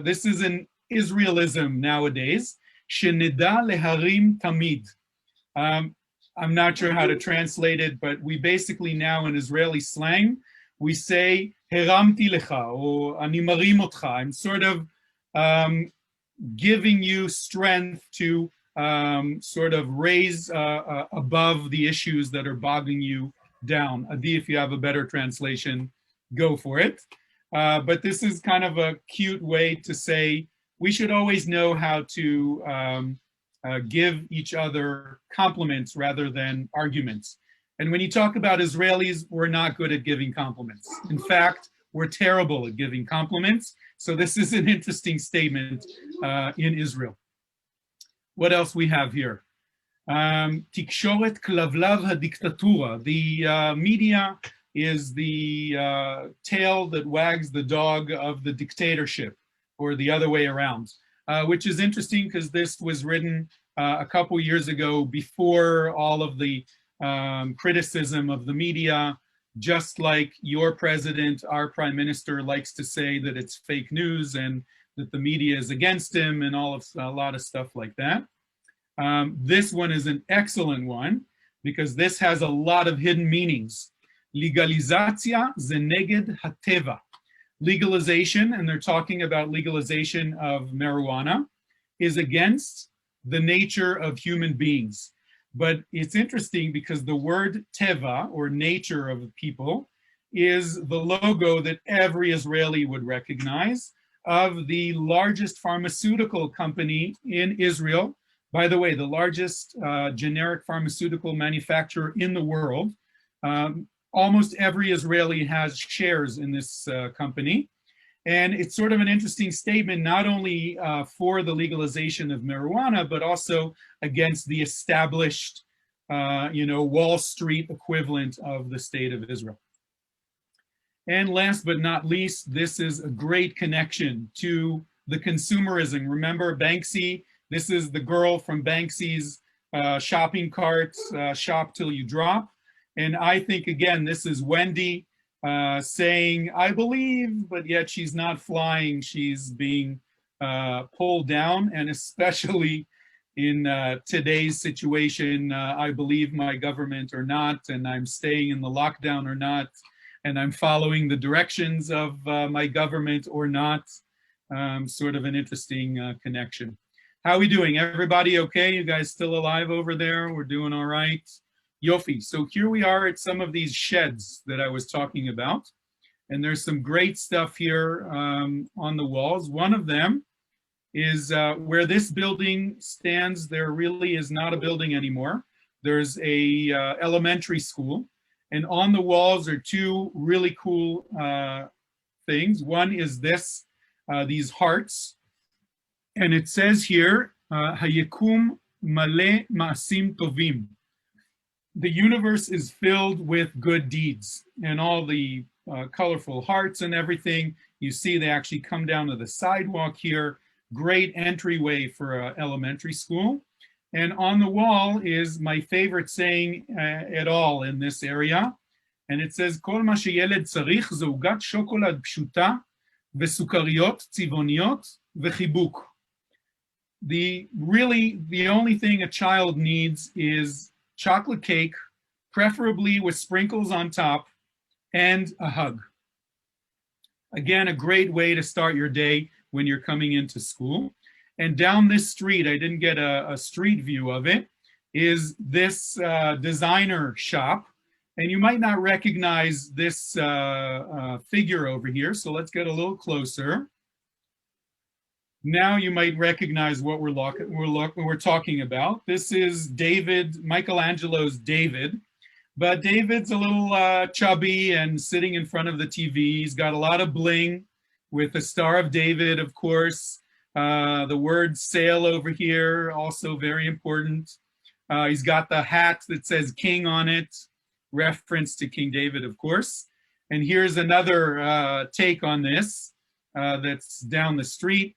Speaker 2: This is an Israelism nowadays. Shenida leharim tamid. I'm not sure how to translate it, but we basically now in Israeli slang, we say, Heramti lecha, or ani marim otcha. I'm sort of giving you strength to sort of raise above the issues that are bogging you down. Adi, if you have a better translation, go for it. But this is kind of a cute way to say we should always know how to give each other compliments rather than arguments. And when you talk about Israelis, we're not good at giving compliments. In fact, we're terrible at giving compliments. So this is an interesting statement in Israel. What else we have here? Tikshoret klavlav hadiktatura. The media is the tail that wags the dog of the dictatorship, or the other way around, which is interesting because this was written a couple years ago before all of the criticism of the media, just like your president, our prime minister, likes to say that it's fake news and that the media is against him and a lot of stuff like that. This one is an excellent one because this has a lot of hidden meanings. Legalizatia ze neged hateva. Legalization, and they're talking about legalization of marijuana, is against the nature of human beings. But it's interesting because the word teva, or nature of people, is the logo that every Israeli would recognize of the largest pharmaceutical company in Israel. By the way, the largest generic pharmaceutical manufacturer in the world. Almost every Israeli has shares in this company. And it's sort of an interesting statement, not only for the legalization of marijuana, but also against the established, Wall Street equivalent of the state of Israel. And last but not least, this is a great connection to the consumerism. Remember Banksy? This is the girl from Banksy's shopping cart, shop till you drop. And I think, again, this is Wendy saying, I believe, but yet she's not flying. She's being pulled down. And especially in today's situation, I believe my government or not, and I'm staying in the lockdown or not, and I'm following the directions of my government or not. Sort of an interesting connection. How are we doing? Everybody okay? You guys still alive over there? We're doing all right. Yofi. So here we are at some of these sheds that I was talking about. And there's some great stuff here on the walls. One of them is where this building stands. There really is not a building anymore. There's a elementary school. And on the walls are two really cool things. One is this, these hearts. And it says here, Hayekum male ma'asim tovim. The universe is filled with good deeds, and all the colorful hearts and everything. You see they actually come down to the sidewalk here. Great entryway for elementary school. And on the wall is my favorite saying at all in this area. And it says, כל מה שילד צריך זה עוגת שוקולד פשוטה וסוכריות צבעוניות וחיבוק. The only thing a child needs is chocolate cake, preferably with sprinkles on top, and a hug. Again, a great way to start your day when you're coming into school. And down this street, I didn't get a street view of it, is this designer shop. And you might not recognize this figure over here. So let's get a little closer. Now you might recognize what we're talking about. This is David, Michelangelo's David. But David's a little chubby and sitting in front of the TV. He's got a lot of bling with the Star of David, of course. The word sail over here, also very important. He's got the hat that says king on it, reference to King David, of course. And here's another take on this that's down the street.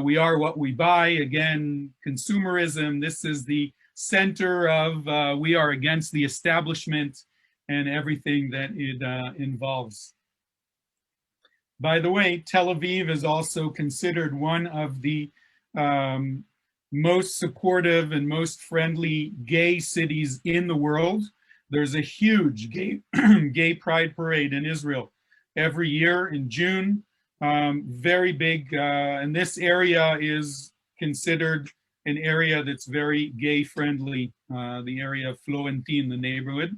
Speaker 2: We are what we buy. Again, consumerism. This is the center of we are against the establishment and everything that it involves. By the way, Tel Aviv is also considered one of the most supportive and most friendly gay cities in the world. There's a huge gay pride parade in Israel every year in June. Very big, and this area is considered an area that's very gay friendly, the area of Florentine, the neighborhood.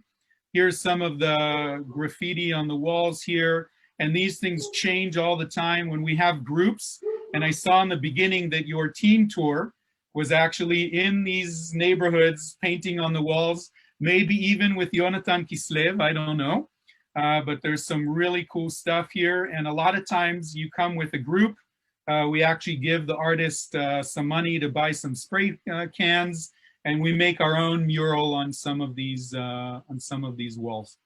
Speaker 2: Here's some of the graffiti on the walls here. And these things change all the time when we have groups. And I saw in the beginning that your team tour was actually in these neighborhoods, painting on the walls, maybe even with Yonatan Kislev, I don't know. But there's some really cool stuff here. And a lot of times you come with a group. We actually give the artist some money to buy some spray cans, and we make our own mural on some of these walls.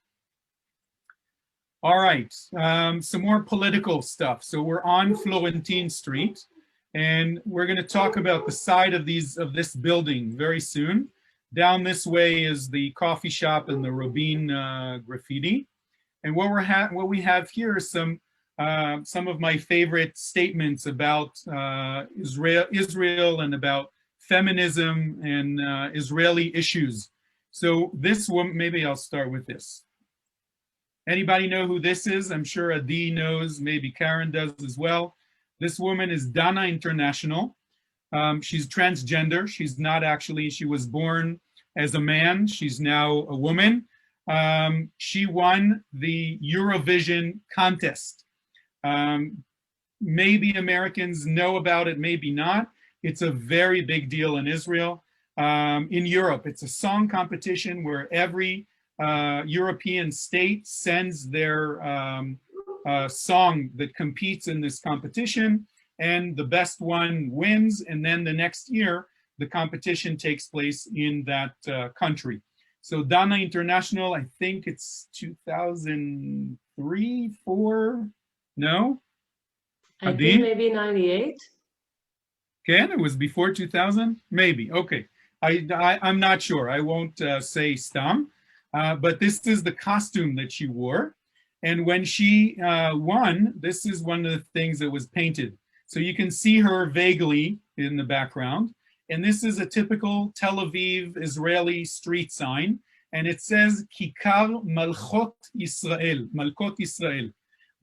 Speaker 2: All right, some more political stuff. So we're on Florentine Street, and we're going to talk about the side of this building very soon. Down this way is the coffee shop and the Rabin graffiti. And what we have here is some of my favorite statements about Israel and about feminism and Israeli issues. So this one, maybe I'll start with this. Anybody know who this is? I'm sure Adi knows, maybe Karen does as well. This woman is Dana International. She's transgender. She's not actually, she was born as a man. She's now a woman. She won the Eurovision contest. Maybe Americans know about it, maybe not. It's a very big deal in Israel. In Europe, it's a song competition where every European state sends their song that competes in this competition, and the best one wins. And then the next year, the competition takes place in that country. So Dana International, I think it's 2003, 4, no?
Speaker 3: I think maybe 98.
Speaker 2: Okay, it was before 2000? Maybe, okay. I'm not sure, I won't say stam. But this is the costume that she wore. And when she won, this is one of the things that was painted. So you can see her vaguely in the background. And this is a typical Tel Aviv Israeli street sign. And it says, Kikar Malchot Israel, Malkot Israel,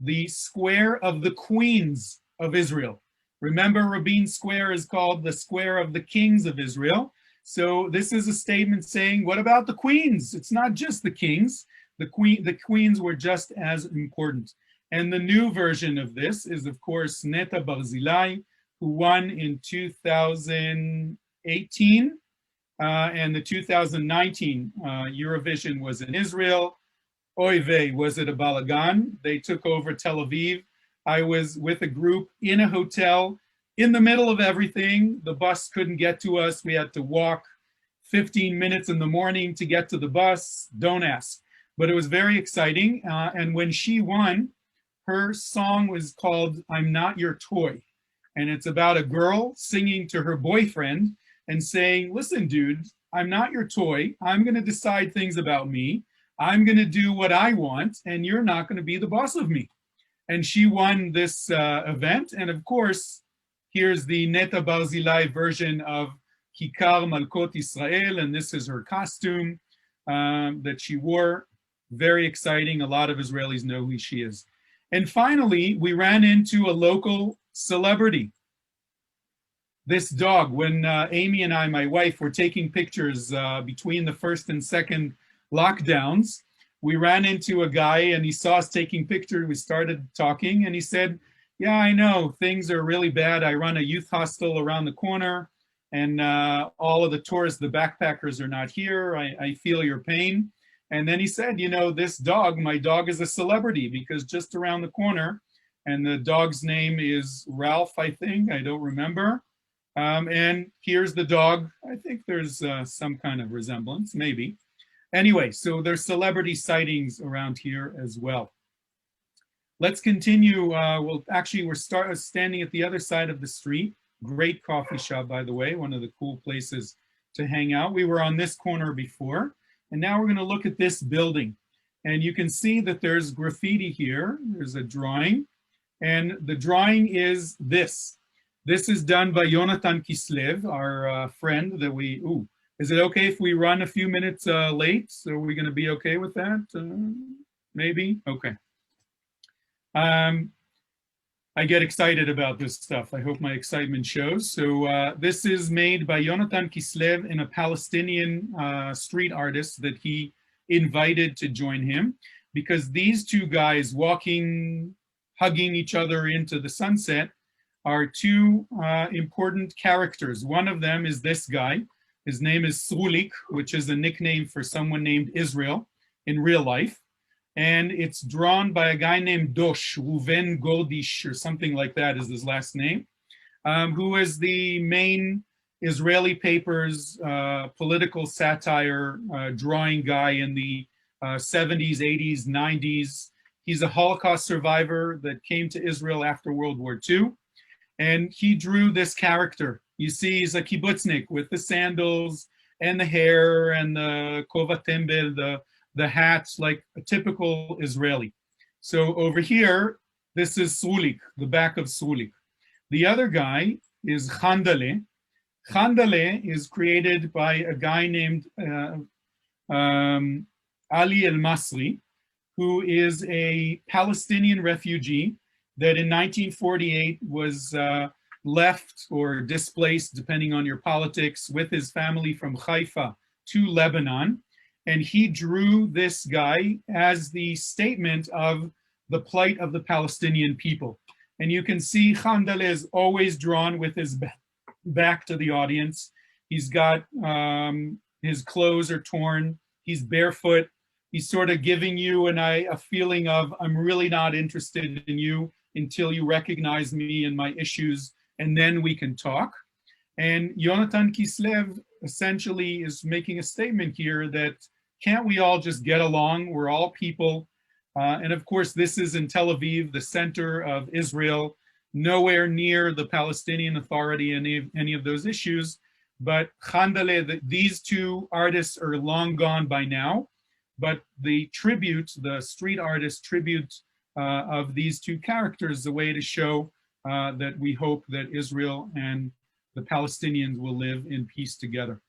Speaker 2: the square of the queens of Israel. Remember, Rabin Square is called the square of the kings of Israel. So this is a statement saying, what about the queens? It's not just the kings. The queens were just as important. And the new version of this is, of course, Neta Barzilai, who won in 2018. And the 2019 Eurovision was in Israel. Oy vey, was it a balagan? They took over Tel Aviv. I was with a group in a hotel in the middle of everything. The bus couldn't get to us. We had to walk 15 minutes in the morning to get to the bus. Don't ask. But it was very exciting. And when she won, her song was called I'm Not Your Toy. And it's about a girl singing to her boyfriend and saying, listen, dude, I'm not your toy. I'm going to decide things about me. I'm going to do what I want, and you're not going to be the boss of me. And she won this event. And of course, here's the Neta Barzilai version of Kikar Malkot Israel, and this is her costume that she wore. Very exciting. A lot of Israelis know who she is. And finally, we ran into a local celebrity. This dog, when Amy and I, my wife, were taking pictures between the first and second lockdowns, we ran into a guy and he saw us taking pictures. We started talking and he said, yeah, I know things are really bad. I run a youth hostel around the corner and all of the tourists, the backpackers are not here. I feel your pain. And then he said, you know, this dog, my dog is a celebrity because just around the corner, and the dog's name is Ralph, I think, I don't remember. And here's the dog. I think there's some kind of resemblance, maybe. Anyway, so there's celebrity sightings around here as well. Let's continue. We're standing at the other side of the street. Great coffee shop, by the way, one of the cool places to hang out. We were on this corner before, and now we're going to look at this building. And you can see that there's graffiti here. There's a drawing, and the drawing is this. This is done by Yonatan Kislev, our friend that we, is it okay if we run a few minutes late? So are we going to be okay with that? Maybe? Okay. I get excited about this stuff. I hope my excitement shows. So this is made by Yonatan Kislev and a Palestinian street artist that he invited to join him, because these two guys walking, hugging each other into the sunset are two important characters. One of them is this guy. His name is Srulik, which is a nickname for someone named Israel in real life. And it's drawn by a guy named Dosh, Ruven Gordish, or something like that is his last name, who is the main Israeli papers political satire drawing guy in the 70s, 80s, 90s. He's a Holocaust survivor that came to Israel after World War II. And he drew this character. You see, he's a kibbutznik with the sandals and the hair and the kova tembel, the hats, like a typical Israeli. So over here, this is Srulik, the back of Srulik. The other guy is Khandale. Khandale is created by a guy named Ali El-Masri, who is a Palestinian refugee that in 1948 was left or displaced, depending on your politics, with his family from Haifa to Lebanon. And he drew this guy as the statement of the plight of the Palestinian people. And you can see Khandale is always drawn with his back to the audience. He's got, his clothes are torn, he's barefoot. He's sort of giving you a feeling of, I'm really not interested in you until you recognize me and my issues, and then we can talk. And Yonatan Kislev essentially is making a statement here that can't we all just get along? We're all people. And of course, this is in Tel Aviv, the center of Israel, nowhere near the Palestinian Authority, any of those issues. But Khandale, these two artists are long gone by now. But the tribute, the street artist tribute of these two characters is a way to show that we hope that Israel and the Palestinians will live in peace together.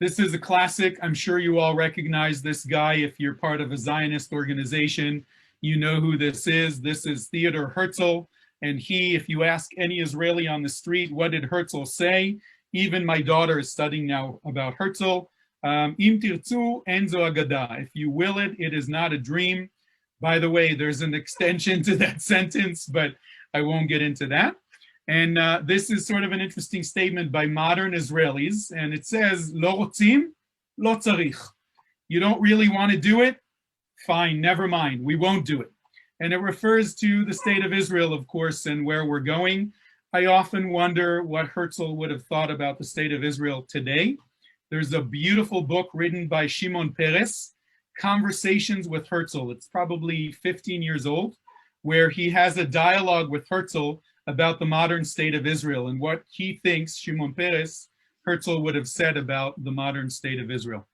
Speaker 2: This is a classic. I'm sure you all recognize this guy. If you're part of a Zionist organization, you know who this is. This is Theodor Herzl. And he, if you ask any Israeli on the street, what did Herzl say? Even my daughter is studying now about Herzl. Im tirtzu en zo agada. If you will it, it is not a dream. By the way, there's an extension to that sentence, but I won't get into that. And this is sort of an interesting statement by modern Israelis. And it says, lo rotzim, lo tzarich. You don't really want to do it? Fine, never mind, we won't do it. And it refers to the state of Israel, of course, and where we're going. I often wonder what Herzl would have thought about the state of Israel today. There's a beautiful book written by Shimon Peres, Conversations with Herzl. It's probably 15 years old, where he has a dialogue with Herzl about the modern state of Israel and what he thinks, Shimon Peres, Herzl would have said about the modern state of Israel.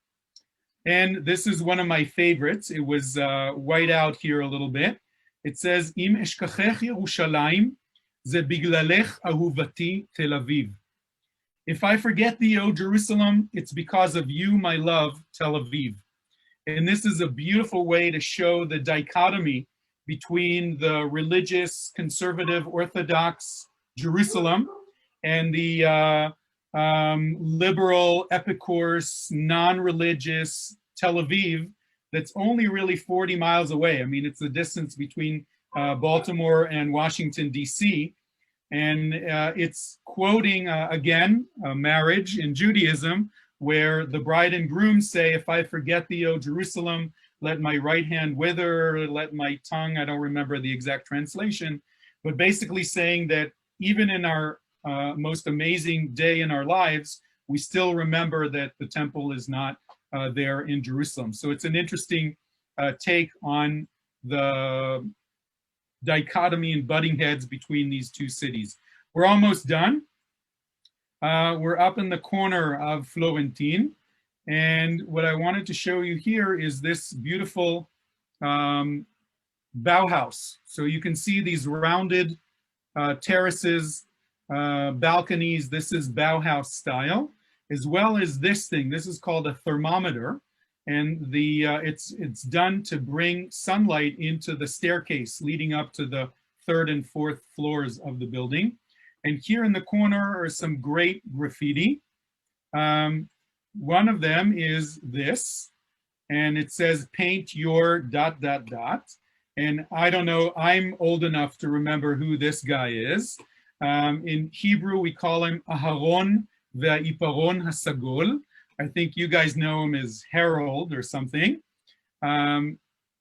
Speaker 2: And this is one of my favorites. It was white out here a little bit. It says, Im eshkachech Yerushalayim, ze biglalech ahuvati Tel Aviv. If I forget thee, O Jerusalem, it's because of you, my love, Tel Aviv. And this is a beautiful way to show the dichotomy between the religious, conservative, Orthodox Jerusalem and the liberal, epicourse, non-religious Tel Aviv that's only really 40 miles away. I mean, it's the distance between Baltimore and Washington, D.C., and it's quoting, again, a marriage in Judaism, where the bride and groom say, if I forget thee, O Jerusalem, let my right hand wither, let my tongue, I don't remember the exact translation, but basically saying that even in our most amazing day in our lives, we still remember that the temple is not there in Jerusalem. So it's an interesting take on the dichotomy and butting heads between these two cities. We're almost done. We're up in the corner of Florentine. And what I wanted to show you here is this beautiful Bauhaus. So you can see these rounded terraces, balconies. This is Bauhaus style, as well as this thing. This is called a thermometer. And it's done to bring sunlight into the staircase leading up to the third and fourth floors of the building. And here in the corner are some great graffiti. One of them is this, and it says, paint your ... And I don't know, I'm old enough to remember who this guy is. In Hebrew, we call him Aharon ve'Iparon Hasagol. I think you guys know him as Harold or something.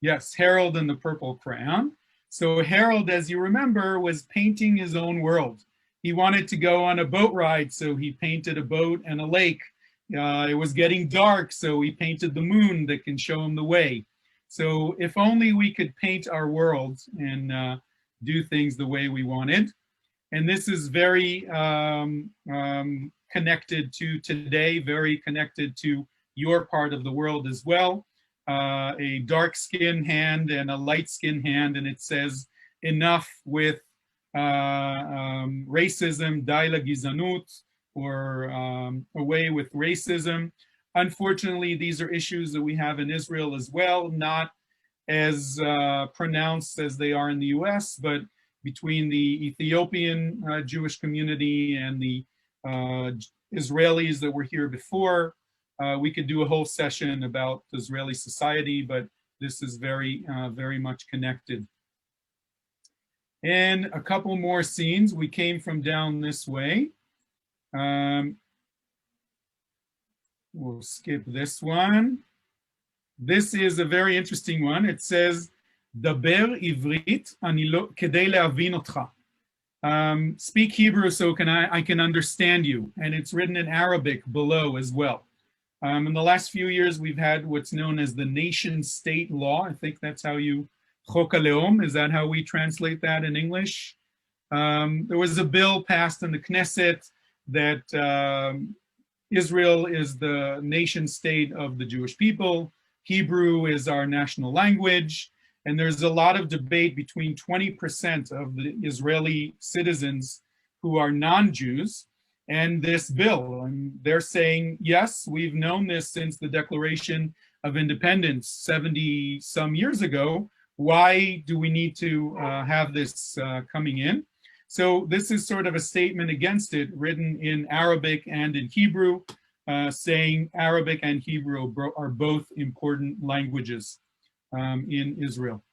Speaker 2: Yes, Harold and the Purple Crayon. So Harold, as you remember, was painting his own world. He wanted to go on a boat ride, so he painted a boat and a lake. It was getting dark, so he painted the moon that can show him the way. So if only we could paint our world and do things the way we wanted. And this is very connected to today, very connected to your part of the world as well. A dark skin hand and a light skin hand, and it says, enough with racism, die la gizanut, or away with racism. Unfortunately, these are issues that we have in Israel as well, not as pronounced as they are in the US, but between the Ethiopian Jewish community and the Israelis that were here before. We could do a whole session about Israeli society, but this is very, very much connected. And a couple more scenes. We came from down this way. We'll skip this one. This is a very interesting one. It says, Daber Ivrit kedei le'avin otcha. Speak Hebrew so I can understand you. And it's written in Arabic below as well. In the last few years, we've had what's known as the nation-state law. I think that's how you, Chok HaLeom, is that how we translate that in English? There was a bill passed in the Knesset that Israel is the nation-state of the Jewish people. Hebrew is our national language. And there's a lot of debate between 20% of the Israeli citizens who are non-Jews and this bill. And they're saying, yes, we've known this since the Declaration of Independence 70 some years ago. Why do we need to have this coming in? So this is sort of a statement against it, written in Arabic and in Hebrew, saying Arabic and Hebrew are both important languages in Israel.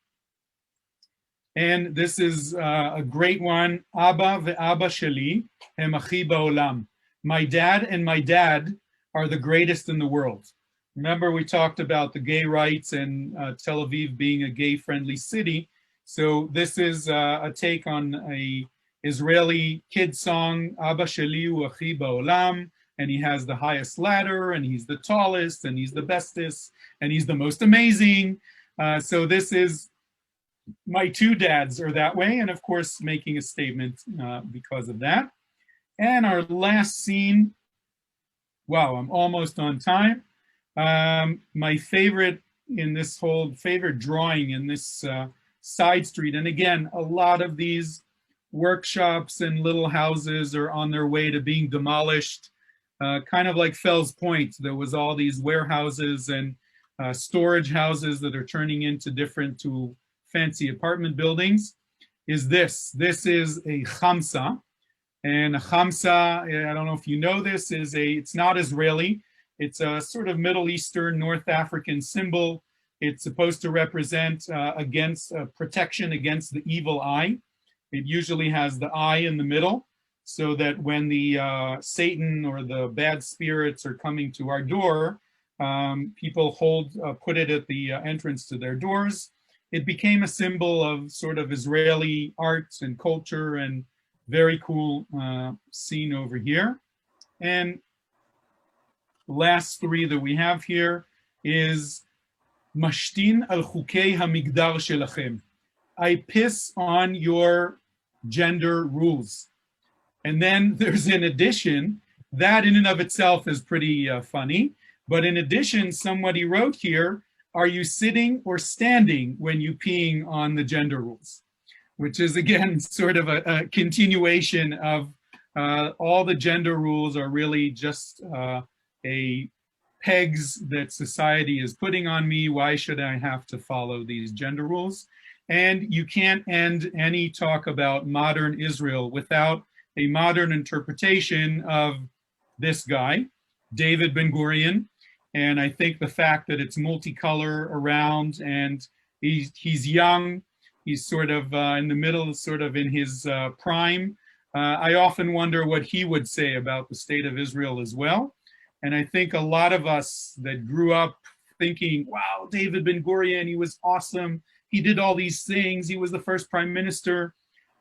Speaker 2: And this is a great one. Abba ve'Abba sheli hem achi ba'olam. My dad and my dad are the greatest in the world. Remember, we talked about the gay rights and Tel Aviv being a gay-friendly city. So this is a take on a Israeli kid song, Abba sheli hu achi ba'olam. And he has the highest ladder, and he's the tallest, and he's the bestest, and he's the most amazing. So this is my two dads are that way, and of course, making a statement because of that. And our last scene, wow, I'm almost on time. My favorite in this whole favorite drawing in this side street, and again, a lot of these workshops and little houses are on their way to being demolished, kind of like Fells Point. There was all these warehouses and storage houses that are turning into different to fancy apartment buildings. Is this is a chamsa, and a chamsa, I don't know if you know this, it's not Israeli. It's a sort of Middle Eastern, North African symbol. It's supposed to represent against protection against the evil eye. It usually has the eye in the middle, so that when the Satan or the bad spirits are coming to our door, people put it at the entrance to their doors. It became a symbol of sort of Israeli arts and culture, and very cool scene over here. And last three that we have here is Mashtin al chukei hamigdar shelachem. I piss on your gender rules. And then there's in addition, that in and of itself is pretty funny. But in addition, somebody wrote here, are you sitting or standing when you peeing on the gender rules? Which is again, sort of a continuation of all the gender rules are really just a pegs that society is putting on me. Why should I have to follow these gender rules? And you can't end any talk about modern Israel without a modern interpretation of this guy, David Ben-Gurion. And I think the fact that it's multicolor around, and he's young, he's sort of in the middle, sort of in his prime. I often wonder what he would say about the state of Israel as well. And I think a lot of us that grew up thinking, wow, David Ben-Gurion, he was awesome. He did all these things. He was the first prime minister.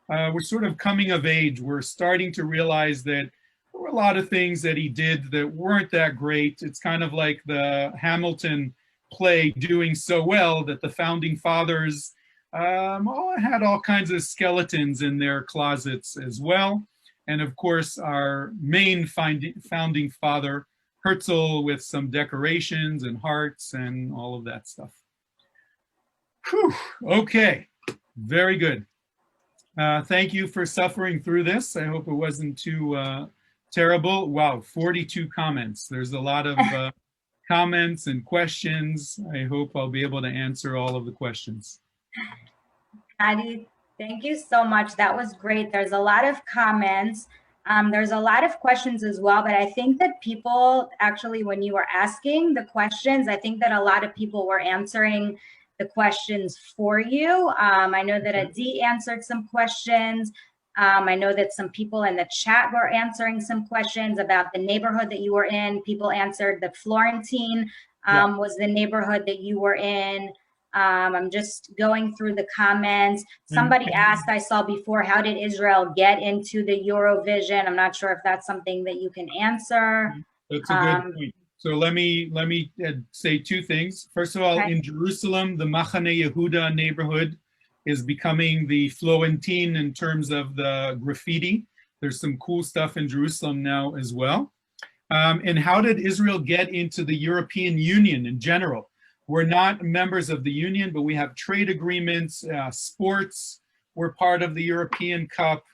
Speaker 2: We're sort of coming of age. We're starting to realize that there were a lot of things that he did that weren't that great. It's kind of like the Hamilton play doing so well that the founding fathers had all kinds of skeletons in their closets as well. And of course, our main founding father, Herzl, with some decorations and hearts and all of that stuff. Whew. Okay, very good. Thank you for suffering through this. I hope it wasn't too terrible. Wow, 42 comments. There's a lot of comments and questions. I hope I'll be able to answer all of the questions.
Speaker 1: Adi, thank you so much. That was great. There's a lot of comments. There's a lot of questions as well, but I think that people actually, when you were asking the questions, I think that a lot of people were answering the questions for you. I know that Adi answered some questions. I know that some people in the chat were answering some questions about the neighborhood that you were in. People answered that Florentine was the neighborhood that you were in. I'm just going through the comments. Somebody asked, I saw before, how did Israel get into the Eurovision? I'm not sure if that's something that you can answer.
Speaker 2: That's a good point. So let me say two things. First of all, in Jerusalem, the Machane Yehuda neighborhood is becoming the Florentine in terms of the graffiti. There's some cool stuff in Jerusalem now as well. And how did Israel get into the European Union in general? We're not members of the Union, but we have trade agreements, sports. We're part of the European Cup,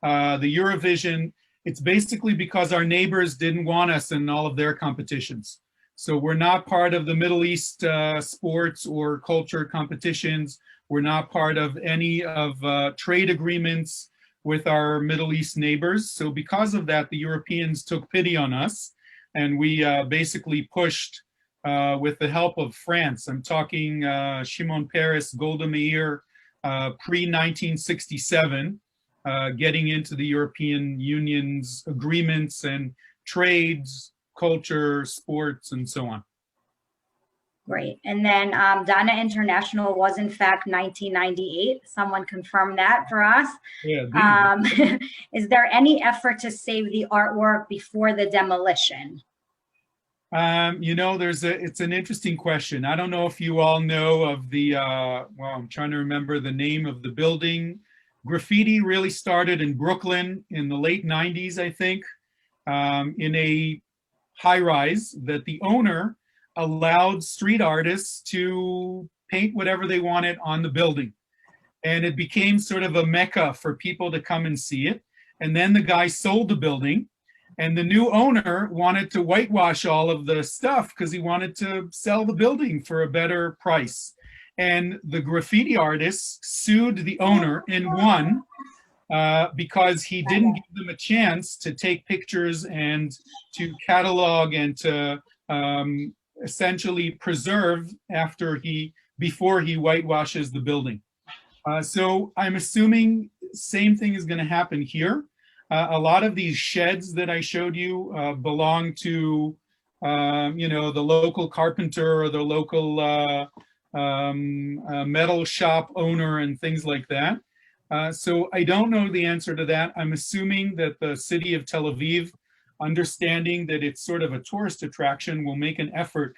Speaker 2: the Eurovision. It's basically because our neighbors didn't want us in all of their competitions. So we're not part of the Middle East sports or culture competitions. We're not part of any of trade agreements with our Middle East neighbors. So because of that, the Europeans took pity on us, and we basically pushed with the help of France. I'm talking Shimon Peres, Golda Meir, pre-1967, getting into the European Union's agreements and trades, culture, sports, and so on.
Speaker 1: Great. And then Dana International was in fact 1998. Someone confirmed that for us.
Speaker 2: Yeah,
Speaker 1: is there any effort to save the artwork before the demolition?
Speaker 2: You know, it's an interesting question. I don't know if you all know of the, well, I'm trying to remember the name of the building. Graffiti really started in Brooklyn in the late 90s, I think, in a high rise that the owner allowed street artists to paint whatever they wanted on the building. And it became sort of a mecca for people to come and see it. And then the guy sold the building, and the new owner wanted to whitewash all of the stuff because he wanted to sell the building for a better price. And the graffiti artists sued the owner and won because he didn't give them a chance to take pictures and to catalog and to essentially preserve before he whitewashes the building. So I'm assuming same thing is going to happen here. A lot of these sheds that I showed you belong to, you know, the local carpenter or the local metal shop owner and things like that. So I don't know the answer to that. I'm assuming that the city of Tel Aviv, understanding that it's sort of a tourist attraction, will make an effort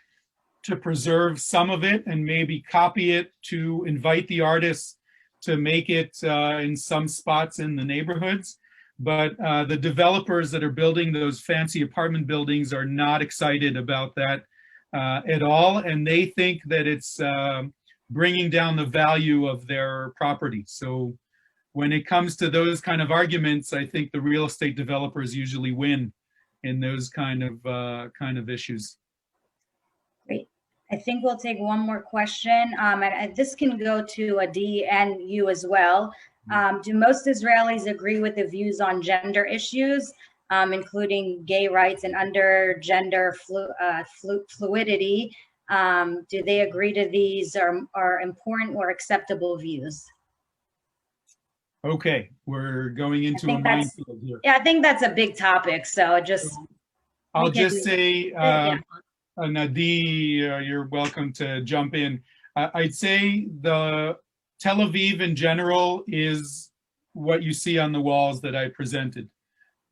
Speaker 2: to preserve some of it and maybe copy it to invite the artists to make it in some spots in the neighborhoods. But the developers that are building those fancy apartment buildings are not excited about that at all. And they think that it's bringing down the value of their property. So when it comes to those kind of arguments, I think the real estate developers usually win in those kind of issues.
Speaker 1: Great. I think we'll take one more question. And this can go to Adi and you as well. Do most Israelis agree with the views on gender issues, including gay rights and under gender fluidity? Do they agree to these are important or acceptable views?
Speaker 2: Okay, we're going into a minefield here.
Speaker 1: Yeah, I think that's a big topic. So
Speaker 2: I'll just say, Nadi, you're welcome to jump in. I'd say the Tel Aviv in general is what you see on the walls that I presented.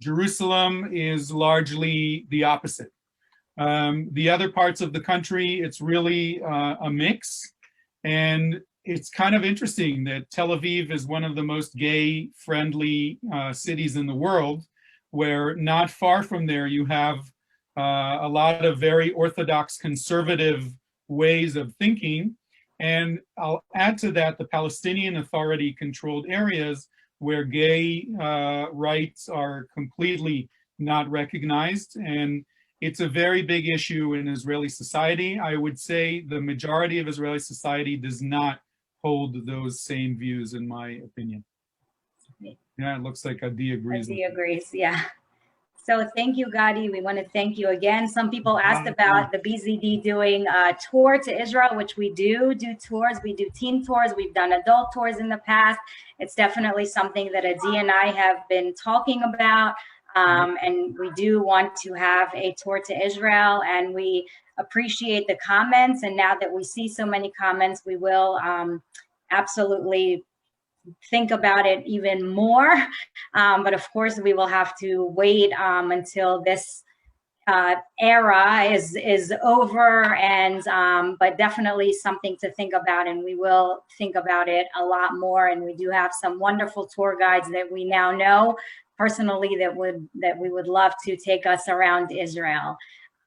Speaker 2: Jerusalem is largely the opposite. The other parts of the country, it's really a mix. And it's kind of interesting that Tel Aviv is one of the most gay-friendly cities in the world, where not far from there you have a lot of very orthodox conservative ways of thinking. And I'll add to that the Palestinian Authority controlled areas where gay rights are completely not recognized. And it's a very big issue in Israeli society. I would say the majority of Israeli society does not hold those same views, in my opinion. Yeah, it looks like Adi agrees.
Speaker 1: Adi agrees, yeah. So thank you, Gadi. We want to thank you again. Some people asked about the BZD doing a tour to Israel, which we do tours. We do team tours. We've done adult tours in the past. It's definitely something that Adi and I have been talking about. And we do want to have a tour to Israel, and we appreciate the comments. And now that we see so many comments, we will absolutely think about it even more. But of course, we will have to wait until this era is over, and but definitely something to think about, and we will think about it a lot more. And we do have some wonderful tour guides that we now know personally that we would love to take us around Israel.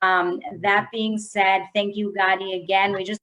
Speaker 1: That being said, thank you, Gadi, again. We just